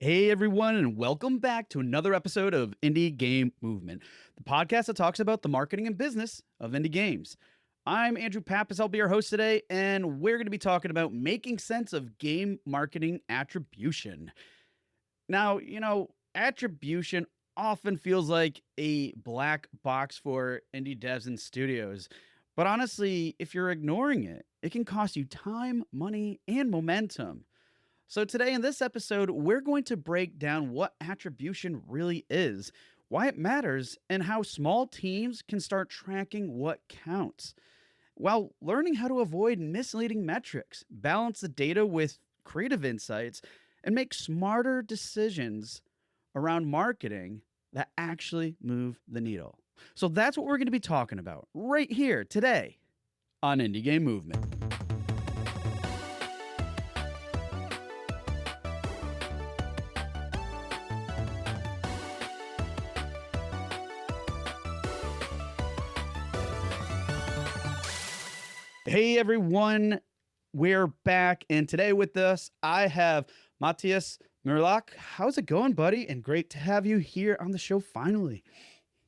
Hey everyone, and welcome back to another episode of Indie Game Movement, the podcast that talks about the marketing and business of indie games. I'm Andrew Pappas, I'll be your host today, and we're going to be talking about making sense of game marketing attribution. Now, attribution often feels like a black box for indie devs and studios. But honestly, if you're ignoring it, it can cost you time, money, and momentum. So, today in this episode, we're going to break down what attribution really is, why it matters, and how small teams can start tracking what counts, while learning how to avoid misleading metrics, balance the data with creative insights, and make smarter decisions around marketing that actually move the needle. So, that's what we're going to be talking about right here today on Indie Game Movement. Hey everyone, we're back, and today with us I have Matthias Mirlach. How's it going, buddy? And great to have you here on the show finally.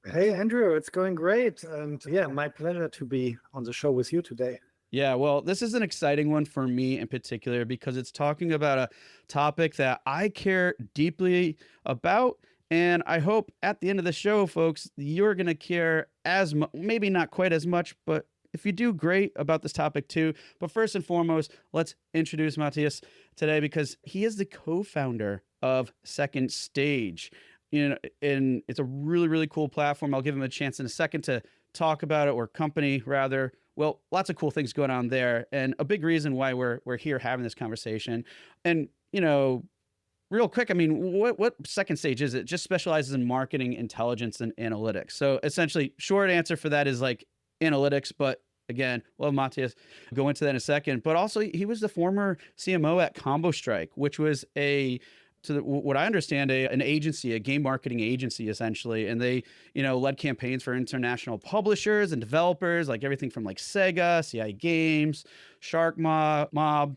Hey Andrew, it's going great, and yeah, my pleasure to be on the show with you today. Yeah, well, this is an exciting one for me in particular because it's talking about a topic that I care deeply about. And I hope at the end of the show, folks, you're going to care as much, maybe not quite as much, but if you do, great about this topic too. But first and foremost, let's introduce Matthias today because he is the co-founder of Second Stage. And it's a really, really cool platform. I'll give him a chance in a second to talk about it, or company rather. Well, lots of cool things going on there, and a big reason why we're here having this conversation. And real quick, I mean, what Second Stage is? It just specializes in marketing intelligence and analytics. So essentially, short answer for that is like analytics, but again, well, Matthias, go into that in a second. But also, he was the former CMO at Combo Strike, which was what I understand, an agency, a game marketing agency, essentially. And they, led campaigns for international publishers and developers, like everything from like Sega, CI Games, Shark Mob,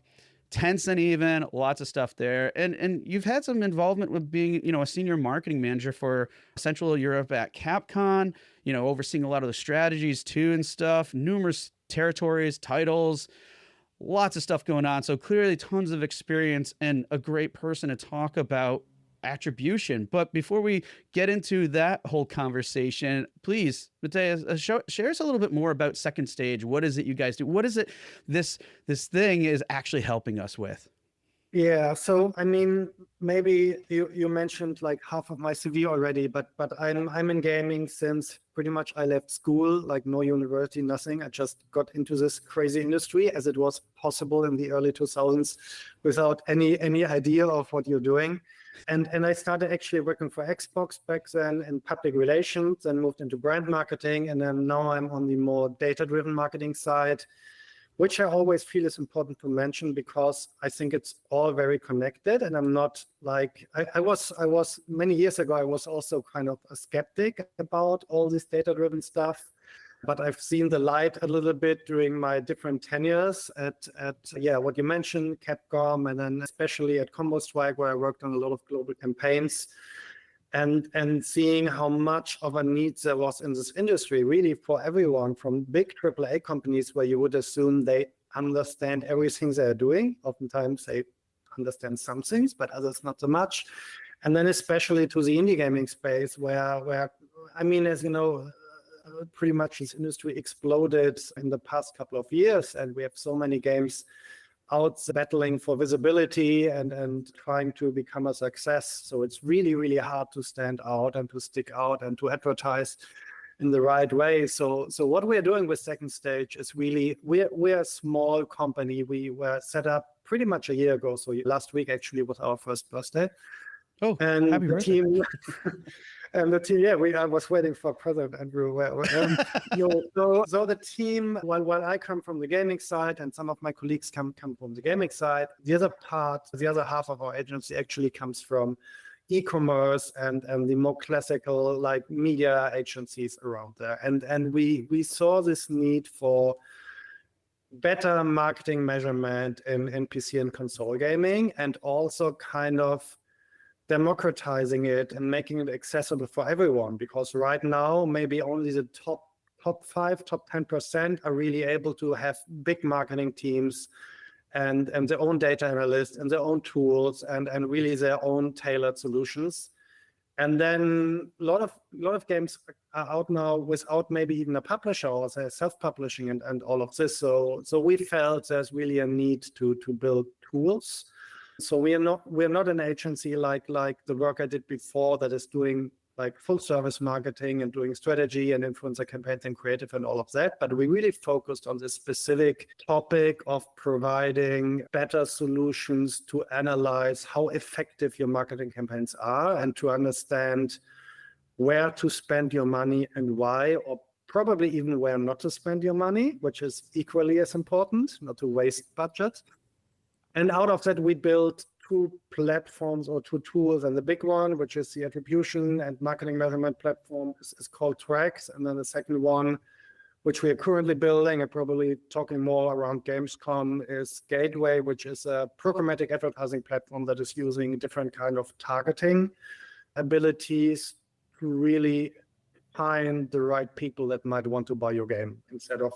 Tencent, even lots of stuff there. And you've had some involvement with being, a senior marketing manager for Central Europe at Capcom, overseeing a lot of the strategies too and stuff, numerous territories, titles, lots of stuff going on. So clearly tons of experience and a great person to talk about attribution. But before we get into that whole conversation, please, Matthias, share us a little bit more about Second Stage. What is it you guys do? What is it this thing is actually helping us with? Yeah, so I mean, maybe you mentioned like half of my CV already, but I'm in gaming since pretty much I left school, like no university, nothing. I just got into this crazy industry as it was possible in the early 2000s without any idea of what you're doing. And I started actually working for Xbox back then in public relations, then moved into brand marketing, and then now I'm on the more data-driven marketing side, which I always feel is important to mention because I think it's all very connected. And I'm not like, I was many years ago, I was also kind of a skeptic about all this data-driven stuff. But I've seen the light a little bit during my different tenures at what you mentioned, Capcom, and then especially at Combo Strike, where I worked on a lot of global campaigns. And seeing how much of a need there was in this industry, really for everyone, from big AAA companies where you would assume they understand everything they're doing. Oftentimes they understand some things, but others not so much. And then especially to the indie gaming space where I mean, as you know, pretty much this industry exploded in the past couple of years, and we have so many games out battling for visibility and trying to become a success. So it's really, really hard to stand out and to stick out and to advertise in the right way. So what we're doing with Second Stage is really, we're a small company. We were set up pretty much a year ago. So last week actually was our first birthday. Oh, and happy the birthday. team And the team, yeah, I was waiting for President Andrew. So the team, while I come from the gaming side and some of my colleagues come from the gaming side, the other half of our agency actually comes from e-commerce and the more classical like media agencies around there. And we saw this need for better marketing measurement in PC and console gaming, and also kind of democratizing it and making it accessible for everyone, because right now maybe only the top 5, top 10% are really able to have big marketing teams and their own data analysts and their own tools and really their own tailored solutions. And then a lot of games are out now without maybe even a publisher, or they're self-publishing and all of this. So we felt there's really a need to build tools. So we're not an agency like the work I did before that is doing like full service marketing and doing strategy and influencer campaigns and creative and all of that. But we really focused on this specific topic of providing better solutions to analyze how effective your marketing campaigns are and to understand where to spend your money and why, or probably even where not to spend your money, which is equally as important, not to waste budget. And out of that, we built 2 platforms or 2 tools, and the big one, which is the attribution and marketing measurement platform, is called Tracks. And then the second one, which we are currently building and probably talking more around Gamescom, is Gateway, which is a programmatic advertising platform that is using different kind of targeting abilities to really find the right people that might want to buy your game, instead of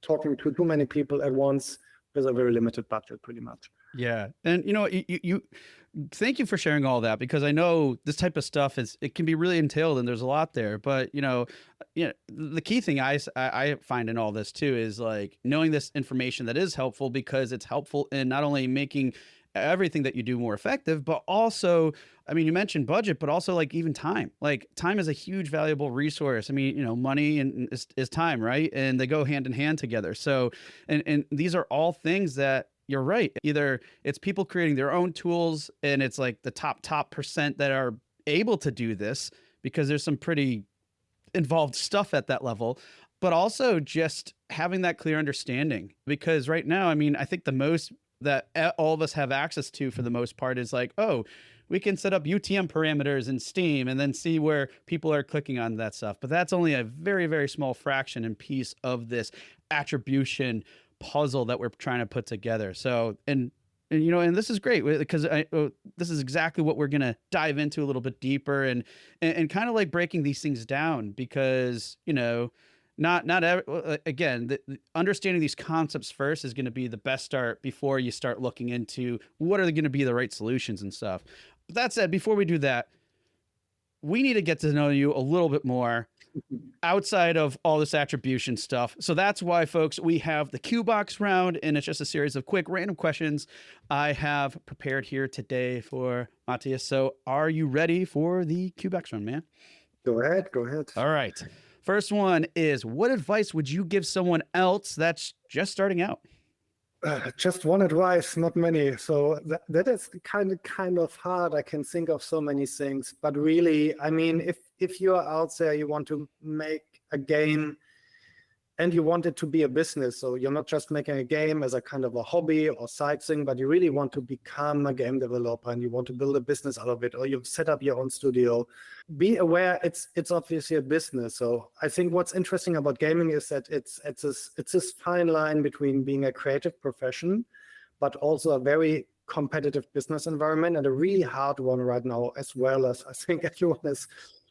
talking to too many people at once with a very limited budget, pretty much. Yeah. And you thank you for sharing all that, because I know this type of stuff it can be really entailed and there's a lot there, but the key thing I find in all this too is like knowing this information that is helpful, because it's helpful in not only making everything that you do more effective, but also, I mean, you mentioned budget, but also like even time. Like time is a huge valuable resource. I mean, money is time, right? And they go hand in hand together. So, and these are all things that you're right. Either it's people creating their own tools and it's like the top percent that are able to do this, because there's some pretty involved stuff at that level, but also just having that clear understanding. Because right now, I mean, I think the most that all of us have access to for the most part is like, oh, we can set up UTM parameters in Steam and then see where people are clicking on that stuff. But that's only a very, very small fraction and piece of this attribution puzzle that we're trying to put together. So, and this is great, because this is exactly what we're going to dive into a little bit deeper and kind of like breaking these things down, because, again, understanding these concepts first is going to be the best start before you start looking into what are going to be the right solutions and stuff. But that said, before we do that, we need to get to know you a little bit more outside of all this attribution stuff. So that's why, folks, we have the Q Box round, and it's just a series of quick random questions I have prepared here today for Matthias. So are you ready for the Q Box round, man? Go ahead. All right. First one is, what advice would you give someone else that's just starting out? Just one advice, not many. So that is kind of hard. I can think of so many things, but really, I mean, if you are out there, you want to make a game and you want it to be a business. So you're not just making a game as a kind of a hobby or side thing, but you really want to become a game developer and you want to build a business out of it, or you've set up your own studio. Be aware it's obviously a business. So I think what's interesting about gaming is that it's this fine line between being a creative profession, but also a very competitive business environment, and a really hard one right now, as well, as I think everyone is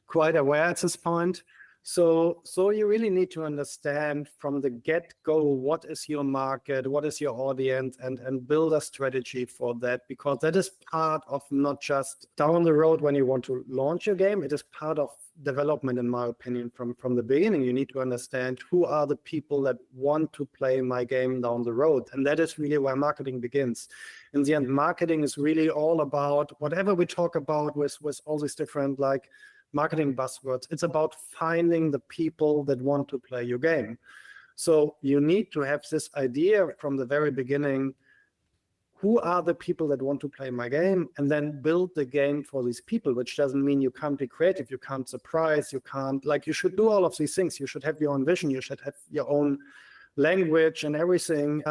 quite aware at this point. So you really need to understand from the get-go what is your market, what is your audience, and build a strategy for that, because that is part of not just down the road when you want to launch your game. It is part of development, in my opinion, from the beginning. You need to understand who are the people that want to play my game down the road. And that is really where marketing begins. In the end, marketing is really all about whatever we talk about with all these different like marketing buzzwords. It's about finding the people that want to play your game. So you need to have this idea from the very beginning, who are the people that want to play my game, and then build the game for these people, which doesn't mean you can't be creative, you can't surprise, you can't, like, you should do all of these things. You should have your own vision, you should have your own language and everything.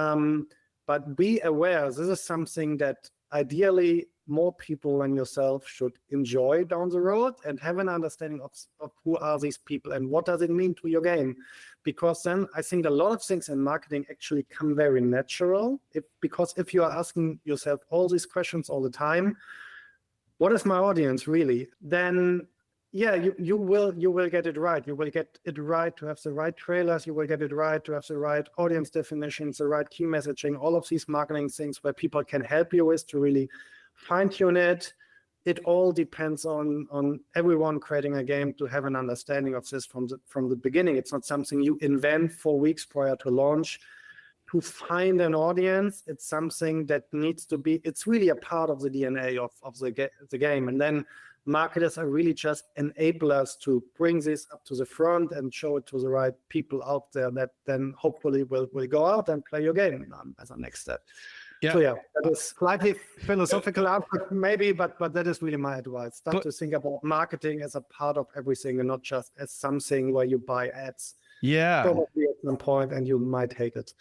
But be aware, this is something that ideally more people than yourself should enjoy down the road, and have an understanding of who are these people and what does it mean to your game. Because then I think a lot of things in marketing actually come very natural. Because if you are asking yourself all these questions all the time, what is my audience really? Then yeah, you will get it right. You will get it right to have the right trailers. You will get it right to have the right audience definitions, the right key messaging, all of these marketing things where people can help you with to really fine tune it. It all depends on everyone creating a game to have an understanding of this from the beginning. It's not something you invent 4 weeks prior to launch to find an audience. It's something that needs to be, it's really a part of the DNA of the game. And then marketers are really just enablers to bring this up to the front and show it to the right people out there that then hopefully will go out and play your game as a next step. Yeah. So yeah, that is slightly philosophical answer maybe, but that is really my advice. Start to think about marketing as a part of everything and not just as something where you buy ads. Yeah. Probably at some point, and you might hate it.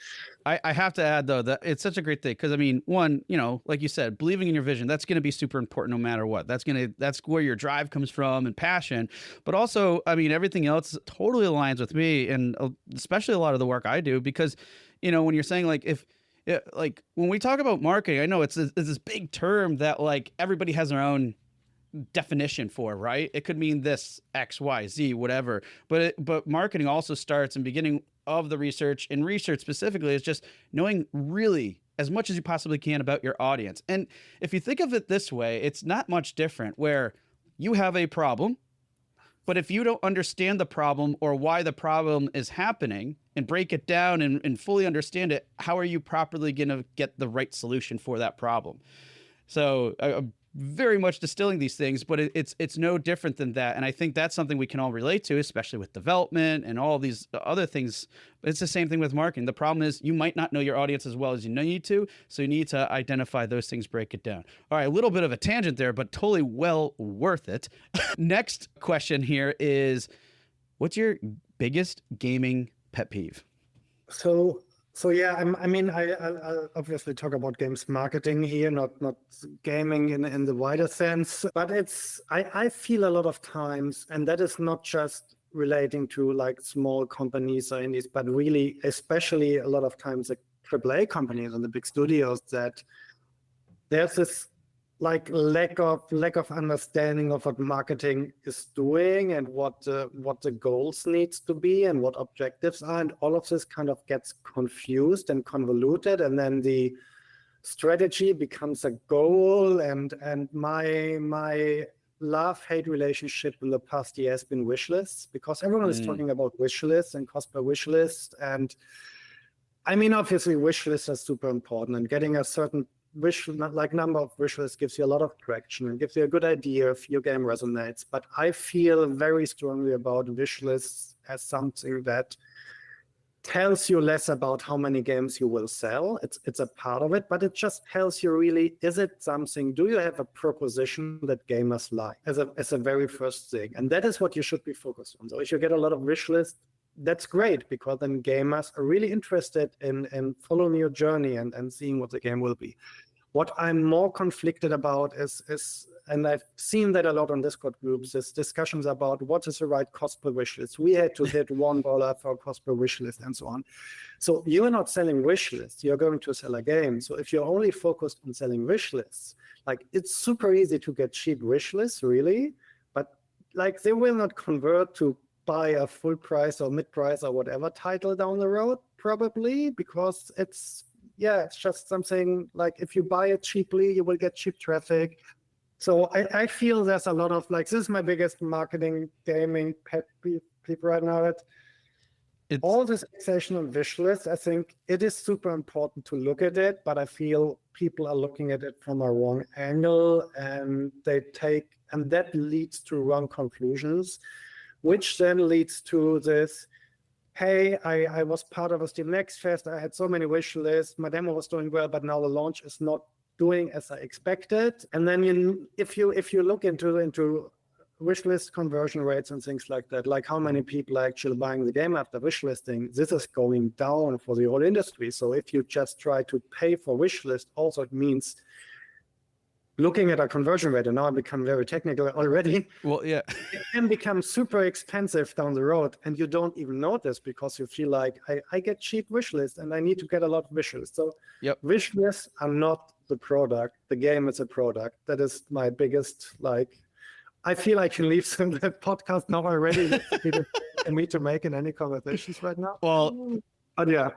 I have to add, though, that it's such a great thing because, I mean, one, you know, like you said, believing in your vision, that's going to be super important no matter what. That's where your drive comes from and passion. But also, I mean, everything else totally aligns with me, and especially a lot of the work I do, because, you know, when you're saying like like when we talk about marketing, I know it's this big term that like everybody has their own definition for, right? It could mean this X, Y, Z, whatever. But marketing also starts in beginning of the research, and research specifically is just knowing really as much as you possibly can about your audience. And if you think of it this way, it's not much different where you have a problem, but if you don't understand the problem or why the problem is happening and break it down and fully understand it, how are you properly going to get the right solution for that problem? So very much distilling these things, but it's no different than that. And I think that's something we can all relate to, especially with development and all these other things. It's the same thing with marketing. The problem is you might not know your audience as well as you need to. So you need to identify those things, break it down. All right, a little bit of a tangent there, but totally well worth it. Next question here is, what's your biggest gaming pet peeve? So yeah, I'll obviously talk about games marketing here, not gaming in the wider sense. But I feel a lot of times, and that is not just relating to like small companies or indies, but really, especially a lot of times the AAA companies and the big studios, that there's this like lack of understanding of what marketing is doing and what the goals needs to be and what objectives are, and all of this kind of gets confused and convoluted, and then the strategy becomes a goal. And my love-hate relationship in the past year has been wish lists, because everyone is talking about wish lists and cost per wish list. And I mean, obviously wish lists are super important, and getting a certain number of wish lists gives you a lot of traction and gives you a good idea if your game resonates. But I feel very strongly about wish lists as something that tells you less about how many games you will sell. It's a part of it, but it just tells you really, is it something, do you have a proposition that gamers like as a very first thing? And that is what you should be focused on. So if you get a lot of wish lists, that's great, because then gamers are really interested in following your journey and seeing what the game will be. What I'm more conflicted about is, and I've seen that a lot on Discord groups, is discussions about what is the right cost per wish list. We had to hit $1 for cost per wish list and so on. So you're not selling wish lists, you're going to sell a game. So if you're only focused on selling wish lists, like it's super easy to get cheap wish lists, really, but like they will not convert to buy a full price or mid price or whatever title down the road, probably, because it's just something like if you buy it cheaply, you will get cheap traffic. So I feel there's a lot of like, this is my biggest marketing gaming pet peeve right now. It's all this fixation on wish lists. I think it is super important to look at it, but I feel people are looking at it from a wrong angle, and that leads to wrong conclusions, which then leads to this, hey, I was part of a Steam Next Fest, I had so many wish lists, my demo was doing well, but now the launch is not doing as I expected. And then if you look into wish list conversion rates and things like that, like how many people are actually buying the game after wish listing, this is going down for the whole industry. So if you just try to pay for wish list, also it means looking at a conversion rate, and now I become very technical already. Well, yeah. It can become super expensive down the road, and you don't even notice because you feel like I get cheap wish lists and I need to get a lot of wish lists. So wish lists are not the product. The game is a product. That is my biggest, like, I feel I can leave some the podcast now already for me to make in any conversations right now. Well, but yeah,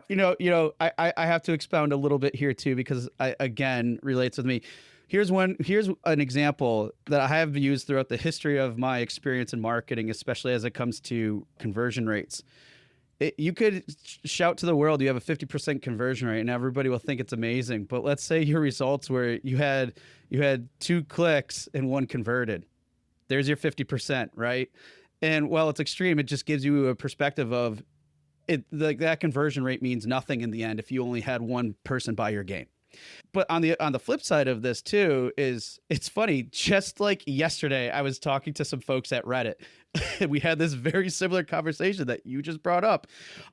I have to expound a little bit here too, because I again relates with me. Here's an example that I have used throughout the history of my experience in marketing, especially as it comes to conversion rates. You could shout to the world you have a 50% conversion rate and everybody will think it's amazing. But let's say your results were you had 2 clicks and 1 converted. There's your 50%, right? And while it's extreme, it just gives you a perspective of it. Like that conversion rate means nothing in the end if you only had 1 person buy your game. But on the flip side of this too is it's funny. Just like yesterday, I was talking to some folks at Reddit. We had this very similar conversation that you just brought up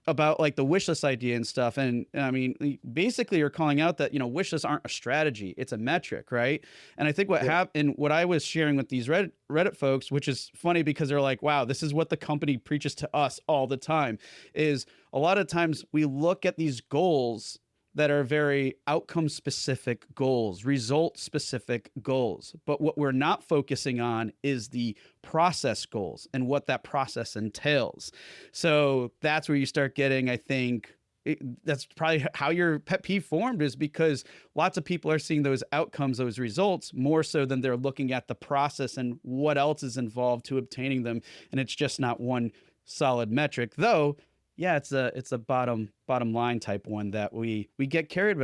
about like the wishlist idea and stuff. And I mean, basically, you're calling out that wishlists aren't a strategy; it's a metric, right? And I think what happened, what I was sharing with these Reddit folks, which is funny because they're like, "Wow, this is what the company preaches to us all the time." Is a lot of times we look at these goals that are very outcome specific goals, result specific goals. But what we're not focusing on is the process goals and what that process entails. So that's where you start getting, I think, that's probably how your pet peeve formed, is because lots of people are seeing those outcomes, those results, more so than they're looking at the process and what else is involved to obtaining them. And it's just not one solid metric, though. Yeah, it's a bottom line type one that we get carried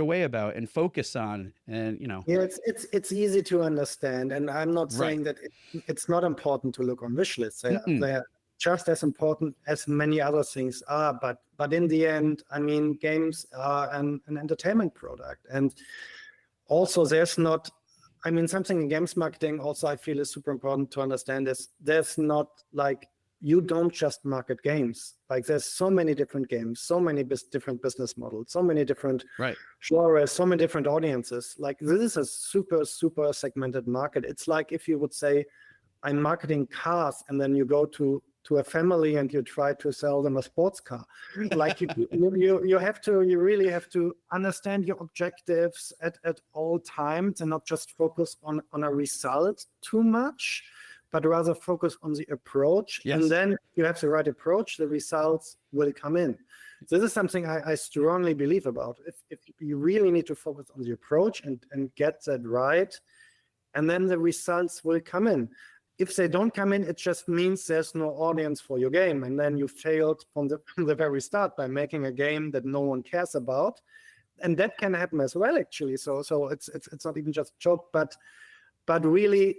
away about and focus on, and Yeah, it's easy to understand, and I'm not saying that it's not important to look on wish lists. They're just as important as many other things are, but in the end, I mean, games are an entertainment product, and also there's not. I mean, something in games marketing also I feel is super important to understand is there's not like. You don't just market games. Like there's so many different games, so many different business models, so many different genres, so many different audiences. Like this is a super, super segmented market. It's like if you would say, I'm marketing cars, and then you go to a family and you try to sell them a sports car. Like you really have to understand your objectives at all times and not just focus on a result too much, but rather focus on the approach. Yes. And then you have the right approach, the results will come in. This is something I strongly believe about. If you really need to focus on the approach and get that right, and then the results will come in. If they don't come in, it just means there's no audience for your game. And then you failed from the very start by making a game that no one cares about. And that can happen as well, actually. So it's not even just a joke, but really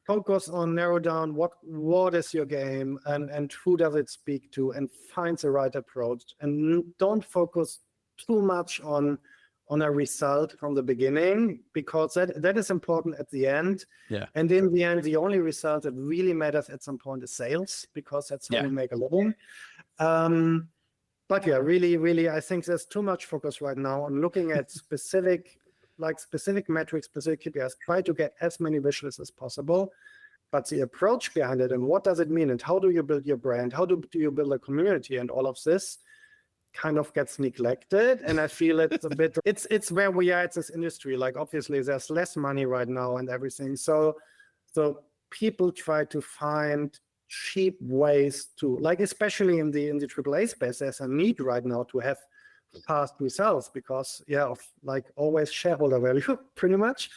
focus on, narrow down what is your game and who does it speak to, and find the right approach, and don't focus too much on a result from the beginning, because that is important at the end. Yeah. And in the end, the only result that really matters at some point is sales, because that's how you make a living. But yeah, really, I think there's too much focus right now on looking at specific metrics, specific KPIs. Try to get as many wish lists as possible, but the approach behind it and what does it mean and how do you build your brand, how do you build a community, and all of this kind of gets neglected. And I feel it's a bit, it's where we are at this industry. Like obviously there's less money right now and everything, so people try to find cheap ways to, like, especially in the AAA space, there's a need right now to have fast results because of like always shareholder value pretty much.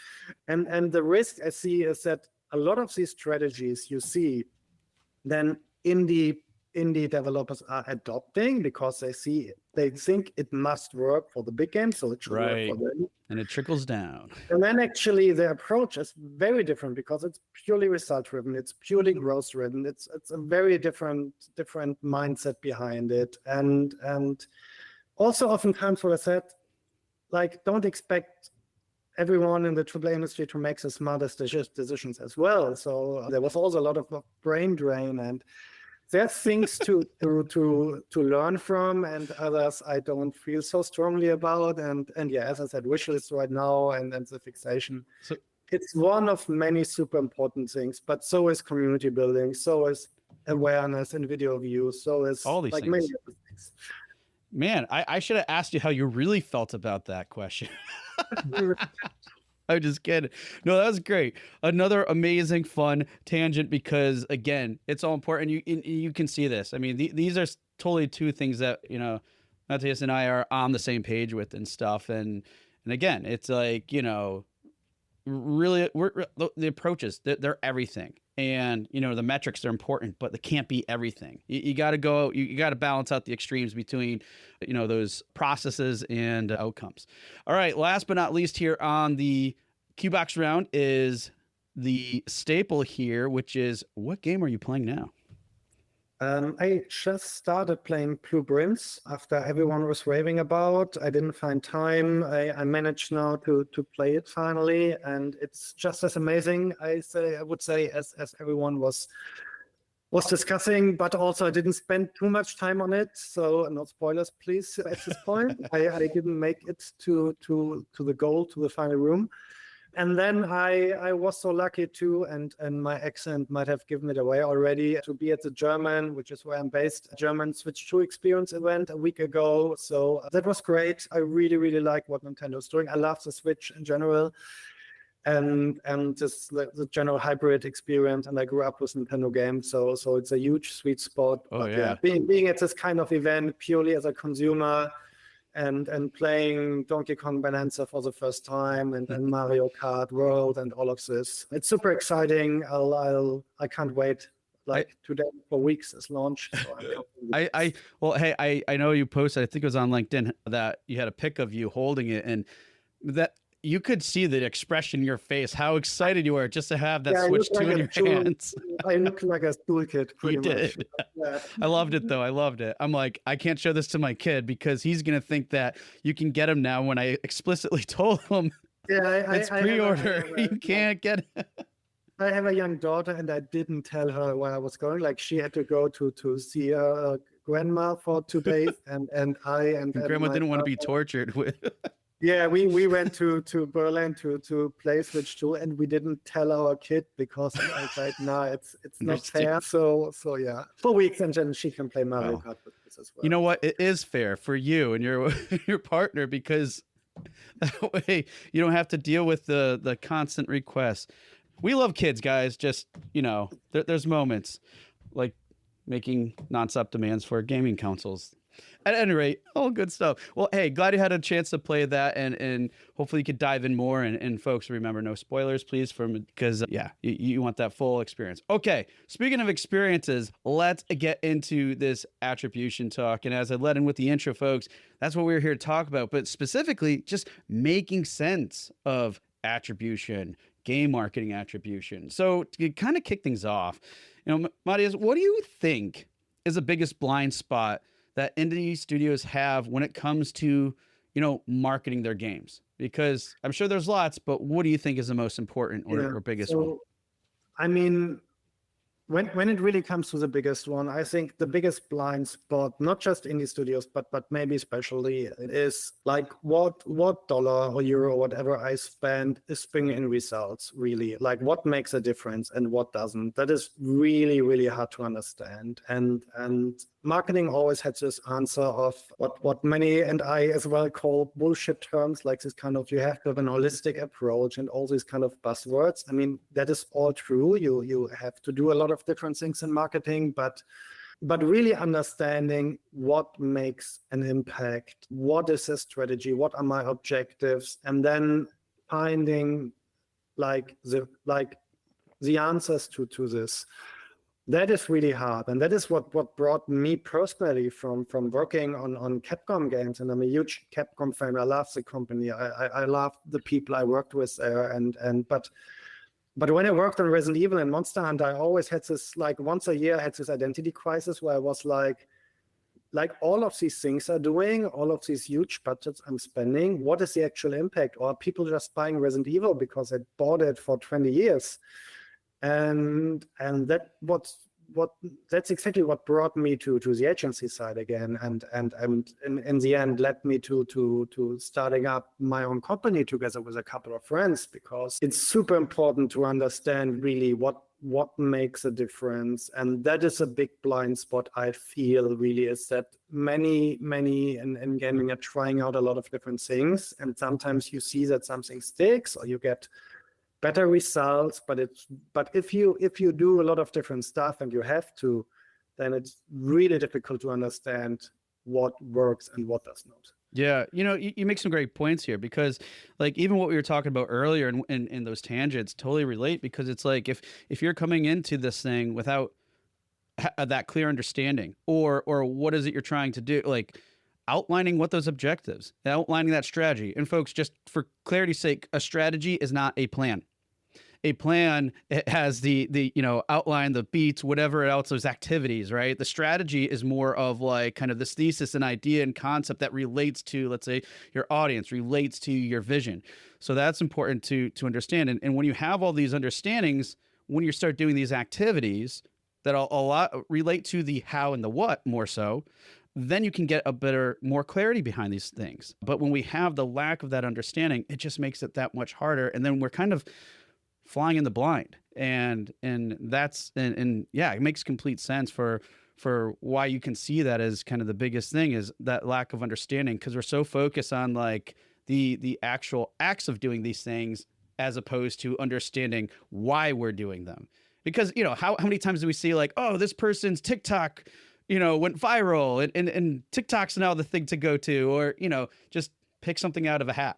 And the risk I see is that a lot of these strategies you see then indie developers are adopting because they think it must work for the big game, so it should work for them. And it trickles down. And then actually the approach is very different because it's purely result driven, it's purely growth driven, it's a very different mindset behind it. And also oftentimes what I said, like, don't expect everyone in the AAA industry to make the smartest decisions as well. So there was also a lot of brain drain, and there's things to learn from, and others I don't feel so strongly about. And as I said, wish lists right now and the fixation. So it's one of many super important things, but so is community building, so is awareness and video views, so is all these like things. many other things. Man, I should have asked you how you really felt about that question. I'm just kidding. No, that was great. Another amazing, fun tangent because, again, it's all important. You can see this. I mean, these are totally two things that, Matthias and I are on the same page with and stuff. And again, it's like, really, the approaches, they're everything. And, the metrics are important, but they can't be everything. You got to go, you got to balance out the extremes between, those processes and outcomes. All right. Last but not least here on the Q-Box round is the staple here, which is, what game are you playing now? I just started playing Blue Brims after everyone was raving about. I didn't find time. I managed now to play it finally, and it's just as amazing. I would say as everyone was discussing, but also I didn't spend too much time on it. So no spoilers, please. At this point, I didn't make it to the goal, to the final room. And then I was so lucky too, and my accent might have given it away already, to be at the German, which is where I'm based, German Switch 2 experience event a week ago. So that was great. I really, really like what Nintendo's doing. I love the Switch in general, and just the general hybrid experience. And I grew up with Nintendo games, so it's a huge sweet spot. Oh, but yeah. Being at this kind of event purely as a consumer, and playing Donkey Kong Bonanza for the first time, and Mario Kart World and all of this. It's super exciting. I can't wait. Today for weeks is launch. So well, hey, I know you posted, I think it was on LinkedIn, that you had a pic of you holding it, and that you could see the expression in your face, how excited you are just to have that Switch 2 in your hands. I look like a school kid. You did. Much. Yeah. I loved it, though. I loved it. I'm like, I can't show this to my kid because he's going to think that you can get him now, when I explicitly told him it's pre-order. You can't get it. I have a young daughter, and I didn't tell her where I was going. Like, she had to go to see her grandma for 2 days, and grandma didn't want to be tortured with. Yeah, we went to Berlin to play Switch 2, and we didn't tell our kid because I was like, no, it's not fair. So yeah, for weeks, and then she can play Mario Kart with this as well. You know what? It is fair for you and your partner, because that way you don't have to deal with the constant requests. We love kids, guys. Just, there's moments like making nonstop demands for gaming consoles. At any rate, all good stuff. Well, hey, glad you had a chance to play that, and hopefully you could dive in more. And folks, remember, no spoilers, please, because you want that full experience. Okay, speaking of experiences, let's get into this attribution talk. And as I led in with the intro, folks, that's what we're here to talk about. But specifically, just making sense of attribution, game marketing attribution. So to kind of kick things off, Matthias, what do you think is the biggest blind spot that indie studios have when it comes to, marketing their games? Because I'm sure there's lots, but what do you think is the most important or biggest one? I mean, when it really comes to the biggest one, I think the biggest blind spot, not just indie studios, but maybe especially, it is like what dollar or euro or whatever I spend is bringing in results, really. Like, what makes a difference and what doesn't. That is really, really hard to understand. And marketing always had this answer of what many, and I as well, call bullshit terms, like this kind of, you have to have an holistic approach and all these kind of buzzwords. I mean, that is all true. You have to do a lot of different things in marketing, but really understanding what makes an impact, what is the strategy, what are my objectives, and then finding the answers to this. That is really hard, and that is what brought me personally from working on Capcom games. And I'm a huge Capcom fan. I love the company. I love the people I worked with there. But when I worked on Resident Evil and Monster Hunter, I always had this, like, once a year I had this identity crisis where I was like all of these things are doing, all of these huge budgets I'm spending, what is the actual impact? Or are people just buying Resident Evil because they bought it for 20 years? And that's exactly what brought me to the agency side again, and in the end led me to starting up my own company together with a couple of friends, because it's super important to understand really what what makes a difference. And that is a big blind spot, I feel, really, is that many in gaming are trying out a lot of different things, and sometimes you see that something sticks or you get better results, but if you do a lot of different stuff and you have to, then it's really difficult to understand what works and what does not. Yeah, you make some great points here, because like even what we were talking about earlier in those tangents totally relate, because it's like if you're coming into this thing without that clear understanding, or what is it you're trying to do, like outlining what those objectives, outlining that strategy. And folks, just for clarity's sake, a strategy is not a plan. A plan, it has the outline, the beats, whatever else, those activities, right? The strategy is more of like kind of this thesis and idea and concept that relates to, let's say, your audience, relates to your vision. So that's important to understand. And when you have all these understandings, when you start doing these activities that a lot relate to the how and the what more so, then you can get more clarity behind these things. But when we have the lack of that understanding, it just makes it that much harder. And then we're kind of flying in the blind, and that's yeah, it makes complete sense for why you can see that as kind of the biggest thing, is that lack of understanding, because we're so focused on like the actual acts of doing these things as opposed to understanding why we're doing them. Because how many times do we see like, oh, this person's TikTok went viral, and TikTok's now the thing to go to, or just pick something out of a hat,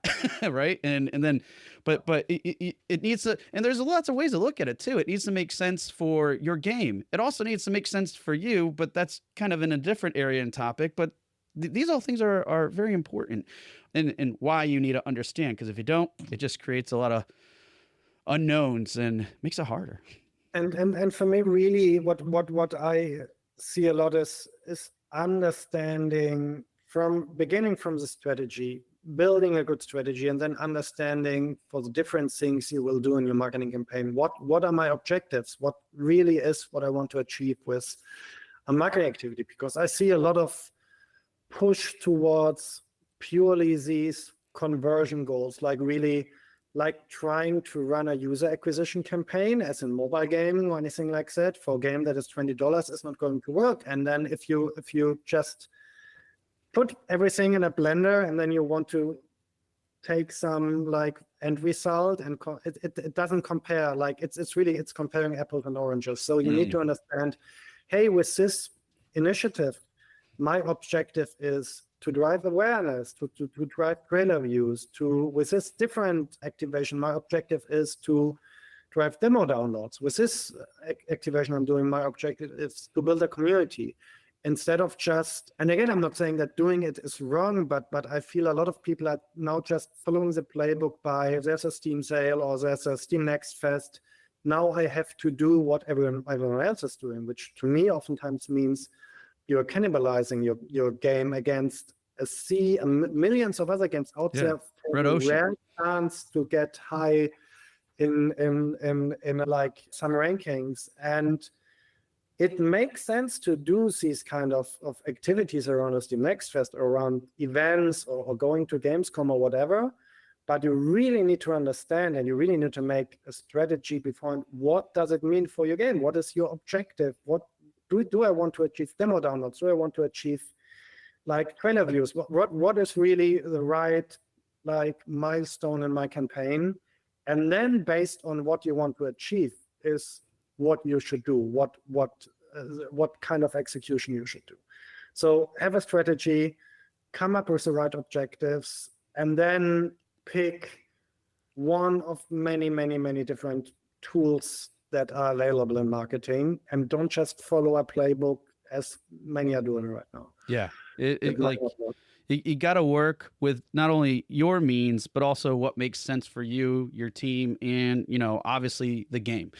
right? And then, but it needs to, and there's lots of ways to look at it too. It needs to make sense for your game. It also needs to make sense for you, but that's kind of in a different area and topic. But these all things are very important, and why you need to understand, because if you don't, it just creates a lot of unknowns and makes it harder. And for me, really, what I see a lot is understanding from the strategy, building a good strategy, and then understanding for the different things you will do in your marketing campaign. What are my objectives? What really is what I want to achieve with a marketing activity? Because I see a lot of push towards purely these conversion goals, like really like trying to run a user acquisition campaign as in mobile gaming or anything like that for a game that is $20 is not going to work. And then if you just put everything in a blender and then you want to take some like end result, and it doesn't compare. Like it's comparing apples and oranges. So you need to understand, hey, with this initiative, my objective is to drive awareness, to drive trailer views. With this different activation, my objective is to drive demo downloads. With this activation I'm doing, my objective is to build a community. Instead of just, and again, I'm not saying that doing it is wrong, but I feel a lot of people are now just following the playbook by, there's a Steam sale or there's a Steam Next Fest. Now I have to do what everyone else is doing, which to me oftentimes means you're cannibalizing your game against a sea and millions of other games out there for rare chance to get high in like some rankings. And it makes sense to do these kind of activities around the Steam Next Fest, or around events, or going to Gamescom or whatever. But you really need to understand, and you really need to make a strategy beforehand. What does it mean for your game? What is your objective? What do I want to achieve? Demo downloads? Do I want to achieve like trailer views? What is really the right like milestone in my campaign? And then based on what you want to achieve is what you should do, what kind of execution you should do. So have a strategy, come up with the right objectives, and then pick one of many different tools that are available in marketing, and don't just follow a playbook as many are doing right now. Yeah, like you got to work with not only your means, but also what makes sense for you, your team, and obviously the game.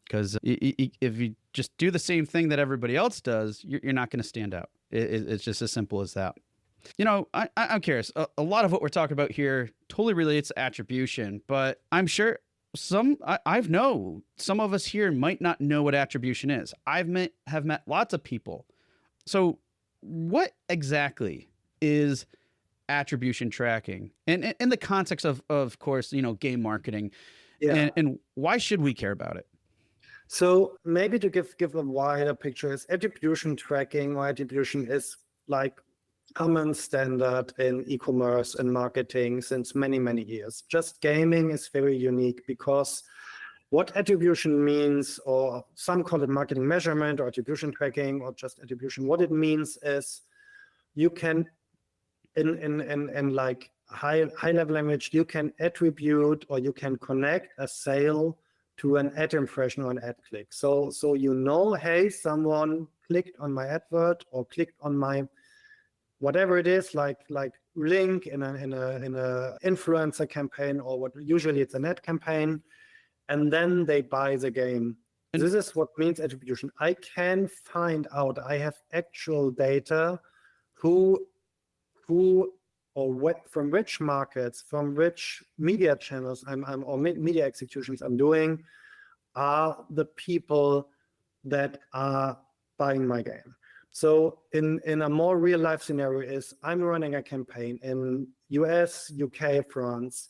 Because if you just do the same thing that everybody else does, you're not going to stand out. It's just as simple as that. I'm curious. A lot of what we're talking about here totally relates to attribution, but I'm sure some of us here might not know what attribution is. Have met lots of people. So what exactly is attribution tracking? And in the context of course, game marketing, and why should we care about it? So maybe to give a wider picture, is attribution tracking, or attribution is like common standard in e-commerce and marketing since many, many years. Just gaming is very unique because what attribution means, or some call it marketing measurement or attribution tracking or just attribution, what it means is you can, in like high level language, you can attribute or you can connect a sale to an ad impression or an ad click. So hey, someone clicked on my advert or clicked on my whatever it is, like link in a influencer campaign, or what usually it's an ad campaign, and then they buy the game. And this is what means attribution. I can find out, I have actual data who or what, from which markets, from which media channels or media executions I'm doing, are the people that are buying my game. So in a more real life scenario is I'm running a campaign in US, UK, France,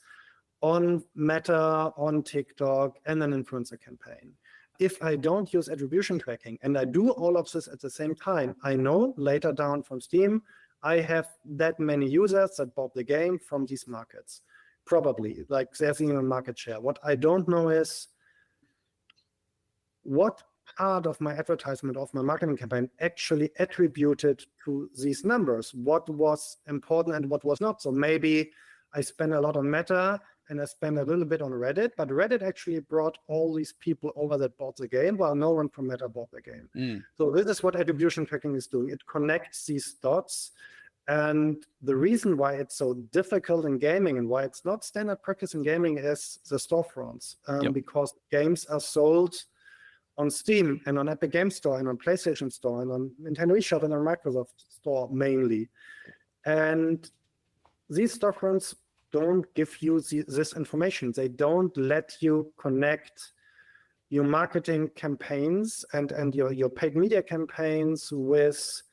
on Meta, on TikTok, and an influencer campaign. If I don't use attribution tracking and I do all of this at the same time, I know later down from Steam, I have that many users that bought the game from these markets. Probably, like there's even a market share. What I don't know is what part of my advertisement, of my marketing campaign actually attributed to these numbers. What was important and what was not. So maybe I spend a lot on Meta and I spend a little bit on Reddit, but Reddit actually brought all these people over that bought the game, while no one from Meta bought the game. So this is what attribution tracking is doing. It connects these dots. And the reason why it's so difficult in gaming and why it's not standard practice in gaming is the storefronts, because games are sold on Steam and on Epic Games Store and on PlayStation Store and on Nintendo eShop and on Microsoft Store mainly. And these storefronts don't give you this information. They don't let you connect your marketing campaigns and your paid media campaigns with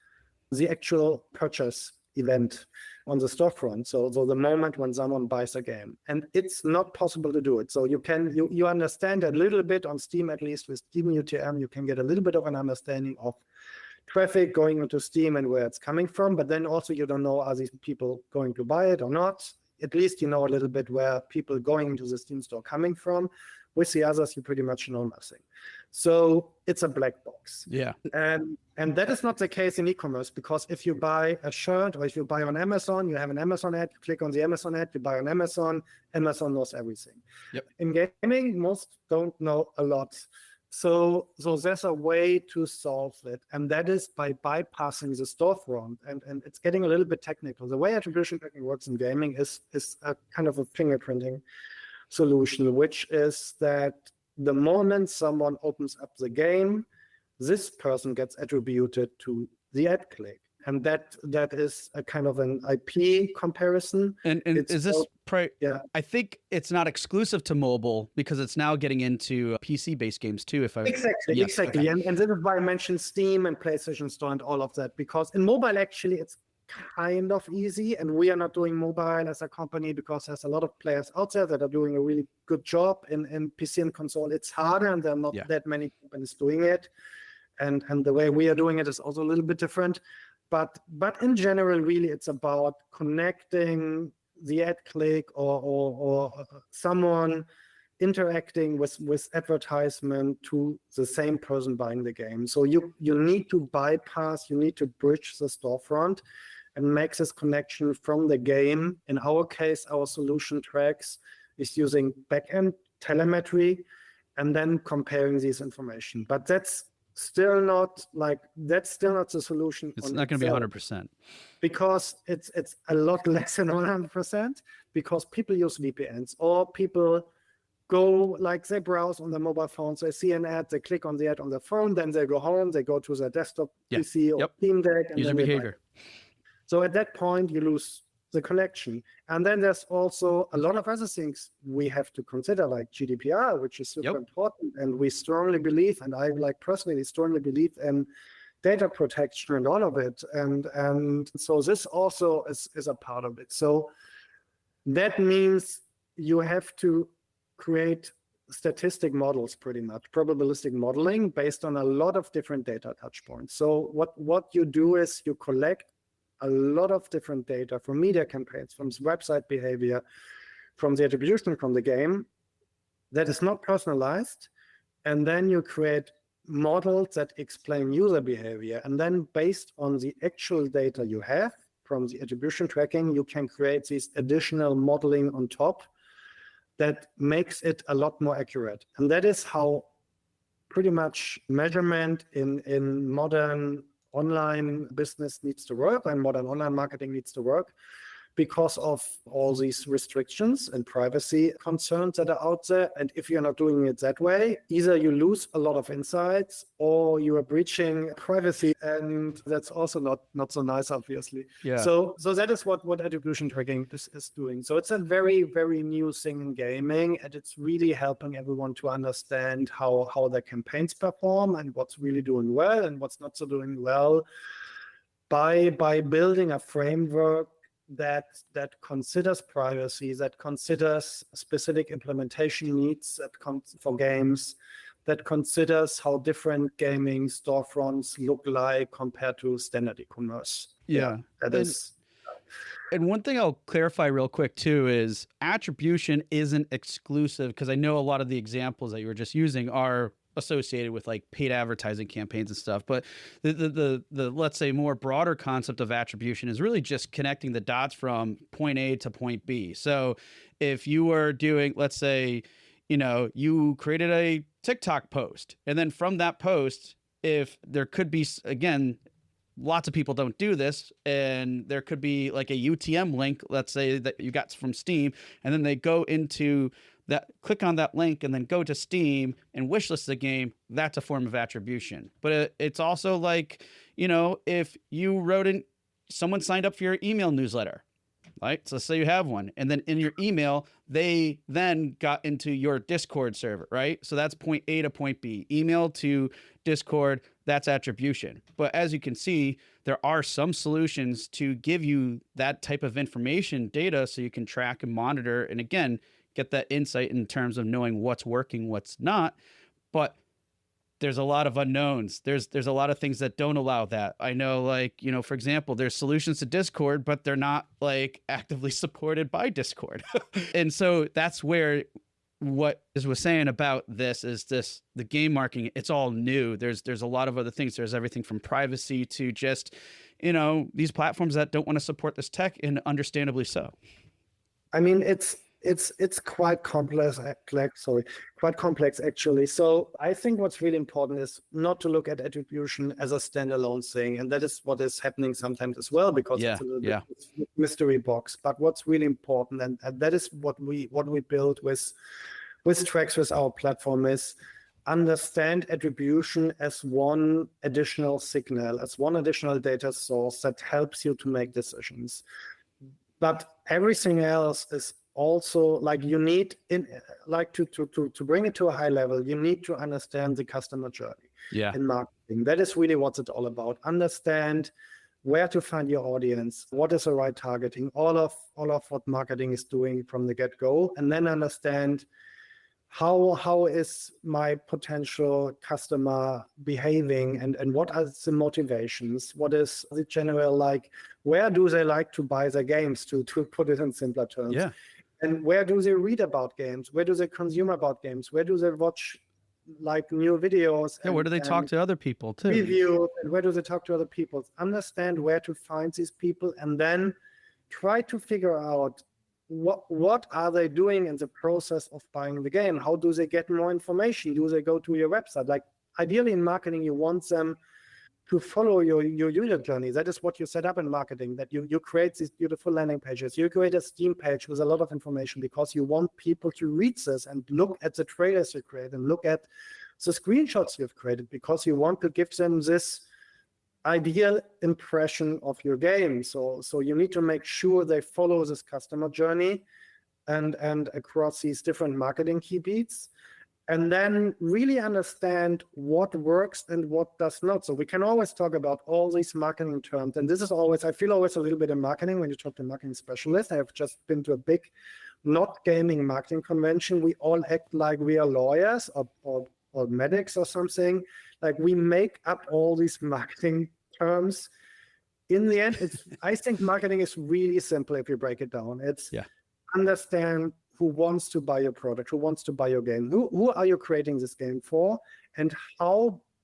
the actual purchase event on the storefront. So the moment when someone buys a game, and it's not possible to do it. So you understand a little bit on Steam, at least with Steam UTM, you can get a little bit of an understanding of traffic going into Steam and where it's coming from. But then also you don't know, are these people going to buy it or not? At least you know a little bit where people going into the Steam store coming from. With the others, you pretty much know nothing. So it's a black box. Yeah. And that is not the case in e-commerce, because if you buy a shirt or if you buy on Amazon, you have an Amazon ad, you click on the Amazon ad, you buy on Amazon, Amazon knows everything. Yep. In gaming, most don't know a lot. So there's a way to solve it, and that is by bypassing the storefront. And it's getting a little bit technical. The way attribution tracking works in gaming is a kind of a fingerprinting solution, which is that the moment someone opens up the game, this person gets attributed to the ad click. And that is a kind of an IP comparison. And is this I think it's not exclusive to mobile, because it's now getting into PC-based games too. Exactly. Okay. And this is why I mentioned Steam and PlayStation Store and all of that, because in mobile actually it's kind of easy, and we are not doing mobile as a company because there's a lot of players out there that are doing a really good job in PC and console. It's harder, and there are not that many companies doing it, and the way we are doing it is also a little bit different. But in general, really, it's about connecting the ad click or someone interacting with advertisement to the same person buying the game. So you need to bypass, you need to bridge the storefront and make this connection from the game. In our case, our solution tracks is using backend telemetry and then comparing these information. But that's still not the solution. It's not going to be 100%, because it's a lot less than 100%, because people use VPNs, or people go, like, they browse on their mobile phones, they see an ad, they click on the ad on their phone, then they go home, they go to their desktop PC or Steam Deck, and user behavior. So at that point you lose the connection. And then there's also a lot of other things we have to consider, like GDPR, which is super important. And we strongly believe, and I personally strongly believe in data protection and all of it. And so this also is a part of it. So that means you have to create statistic models, pretty much probabilistic modeling based on a lot of different data touch points. So what you do is you collect a lot of different data from media campaigns, from website behavior, from the attribution from the game that is not personalized, and then you create models that explain user behavior. And then based on the actual data you have from the attribution tracking, you can create this additional modeling on top that makes it a lot more accurate. And that is how pretty much measurement in modern online business needs to work and modern online marketing needs to work, because of all these restrictions and privacy concerns that are out there. And if you're not doing it that way, either you lose a lot of insights or you are breaching privacy, and that's also not so nice, obviously. Yeah. So that is what attribution tracking is doing. So it's a very, very new thing in gaming, and it's really helping everyone to understand how their campaigns perform and what's really doing well and what's not so doing well by building a framework that considers privacy, that considers specific implementation needs for games, that considers how different gaming storefronts look like compared to standard e-commerce. Yeah. That is. And one thing I'll clarify real quick too is attribution isn't exclusive, because I know a lot of the examples that you were just using are associated with like paid advertising campaigns and stuff, but the let's say more broader concept of attribution is really just connecting the dots from point A to point B. So if you were doing, let's say, you created a TikTok post, and then from that post, if there could be, again, lots of people don't do this, and there could be like a UTM link, let's say, that you got from Steam, and then they go into that, click on that link, and then go to Steam and wishlist the game. That's a form of attribution. But it's also like, if you wrote in, someone signed up for your email newsletter, right? So say you have one, and then in your email, they then got into your Discord server, right? So that's point A to point B. Email to Discord, that's attribution. But as you can see, there are some solutions to give you that type of information, data, so you can track and monitor, and again, get that insight in terms of knowing what's working, what's not. But there's a lot of unknowns. There's a lot of things that don't allow that. I know, like, for example, there's solutions to Discord, but they're not like actively supported by Discord. And so that's where what is was saying about this is the game marketing, it's all new. There's a lot of other things. There's everything from privacy to just, these platforms that don't want to support this tech, and understandably so. I mean, it's quite complex, quite complex actually. So I think what's really important is not to look at attribution as a standalone thing, and that is what is happening sometimes as well, because it's a little bit mystery box. But what's really important, and that is what we build with Tracks, with our platform, is understand attribution as one additional signal, as one additional data source that helps you to make decisions. But everything else is also, like, you need to bring it to a high level, you need to understand the customer journey in marketing. That is really what it's all about. Understand where to find your audience, what is the right targeting, all of what marketing is doing from the get-go, and then understand how is my potential customer behaving, and what are the motivations, what is the general, like, where do they like to buy their games, to put it in simpler terms. And where do they read about games? Where do they consume about games? Where do they watch, like, new videos? Where do they talk to other people too? Reviews, and where do they talk to other people? Understand where to find these people, and then try to figure out what are they doing in the process of buying the game? How do they get more information? Do they go to your website? Like, ideally in marketing, you want them to follow your user journey. That is what you set up in marketing, that you create these beautiful landing pages. You create a Steam page with a lot of information because you want people to read this and look at the trailers you create and look at the screenshots you've created, because you want to give them this ideal impression of your game. So you need to make sure they follow this customer journey and across these different marketing key beats, and then really understand what works and what does not. So we can always talk about all these marketing terms. And this is always, I feel always a little bit in marketing when you talk to marketing specialists. I have just been to a big not gaming marketing convention, we all act like we are lawyers or medics or something. Like we make up all these marketing terms. In the end, I think marketing is really simple if you break it down. It's understand who wants to buy your product, who wants to buy your game, who are you creating this game for, and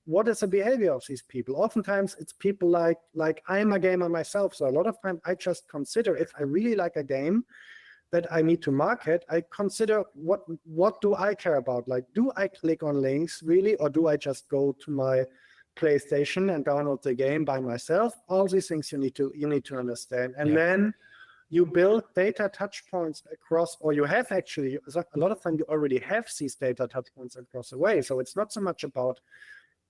what is the behavior of these people. Oftentimes it's people like I'm a gamer myself, so a lot of time I just consider, if I really like a game that I need to market, I consider what do I care about? Like, do I click on links really, or do I just go to my PlayStation and download the game by myself? All these things you need to understand. And then you build data touch points across, or you have actually, a lot of time you already have these data touch points across the way. So it's not so much about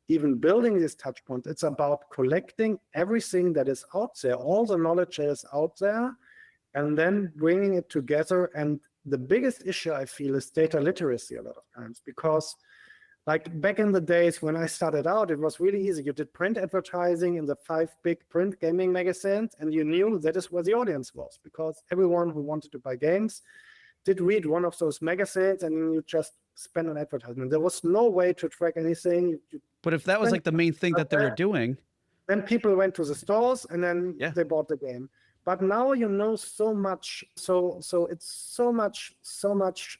even building these touch points, it's about collecting everything that is out there, all the knowledge that is out there, and then bringing it together. And the biggest issue I feel is data literacy a lot of times, because like back in the days when I started out, it was really easy. You did print advertising in the 5 big print gaming magazines, and you knew that is where the audience was, because everyone who wanted to buy games did read one of those magazines, and you just spend on advertisement. There was no way to track anything. But if that was like the main thing that they were doing, then people went to the stores and then they bought the game. But now you know so much, so it's so much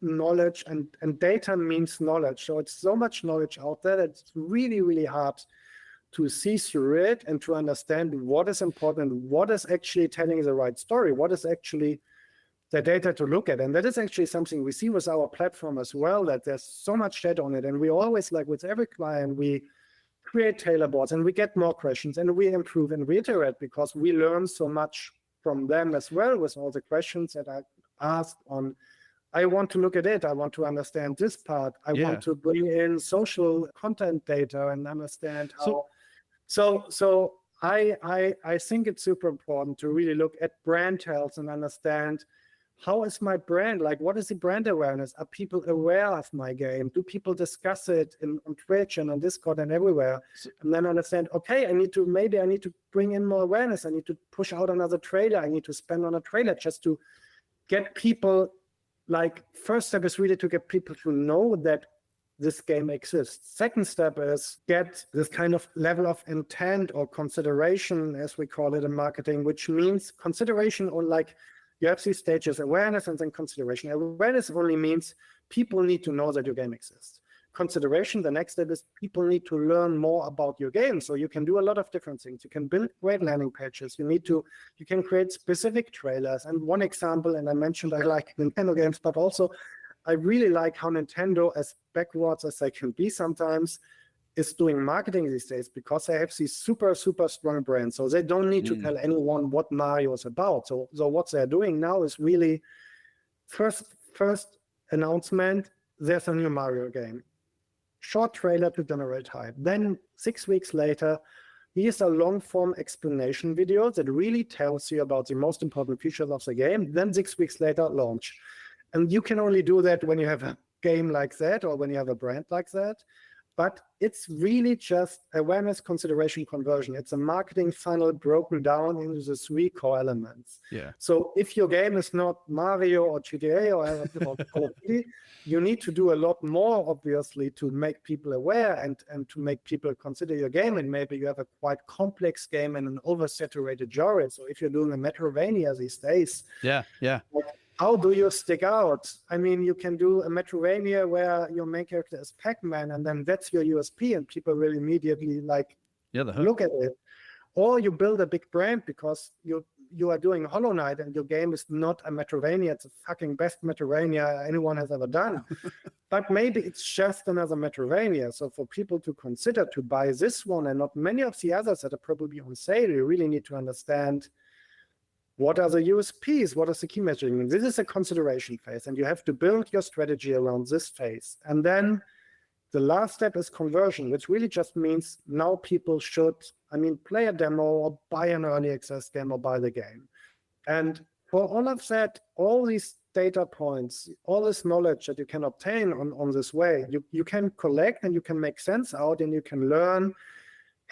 knowledge, and data means knowledge. So it's so much knowledge out there that it's really, really hard to see through it and to understand what is important, what is actually telling the right story, what is actually the data to look at. And that is actually something we see with our platform as well, that there's so much data on it. And we always, like with every client, we create tailor boards and we get more questions and we improve and reiterate, because we learn so much from them as well with all the questions that are asked on, I want to look at it, I want to understand this part, I want to bring in social content data and understand how. So I think it's super important to really look at brand health and understand, how is my brand? Like, what is the brand awareness? Are people aware of my game? Do people discuss it on Twitch and on Discord and everywhere? And then understand, okay, I need to bring in more awareness. I need to push out another trailer. I need to spend on a trailer just to get people, like, first step is really to get people to know that this game exists. Second step is get this kind of level of intent or consideration, as we call it in marketing, which means consideration on, like, you have these stages, awareness and then consideration. Awareness only means people need to know that your game exists. Consideration, the next step is people need to learn more about your game. So you can do a lot of different things. You can build great landing pages. You can create specific trailers. And one example, and I mentioned I like Nintendo games, but also I really like how Nintendo, as backwards as they can be sometimes, is doing marketing these days, because they have these super, super strong brands. So they don't need to tell anyone what Mario is about. So what they're doing now is really first announcement, there's a new Mario game. Short trailer to generate hype. Then 6 weeks later, here's a long form explanation video that really tells you about the most important features of the game. Then 6 weeks later, launch. And you can only do that when you have a game like that or when you have a brand like that. But it's really just awareness, consideration, conversion. It's a marketing funnel broken down into the 3 core elements. Yeah. So if your game is not Mario or GTA or Call of Duty, you need to do a lot more, obviously, to make people aware and to make people consider your game. And maybe you have a quite complex game and an oversaturated genre. So if you're doing a Metroidvania these days, how do you stick out? I mean, you can do a Metroidvania where your main character is Pac-Man, and then that's your USP, and people will immediately look at it. Or you build a big brand because you are doing Hollow Knight, and your game is not a Metroidvania. It's the fucking best Metroidvania anyone has ever done. But maybe it's just another Metroidvania. So for people to consider to buy this one and not many of the others that are probably on sale, you really need to understand, what are the USPs? What is the key messaging? This is a consideration phase, and you have to build your strategy around this phase. And then the last step is conversion, which really just means now people should, play a demo or buy an early access game or buy the game. And for all of that, all these data points, all this knowledge that you can obtain on this way, you can collect and you can make sense out and you can learn,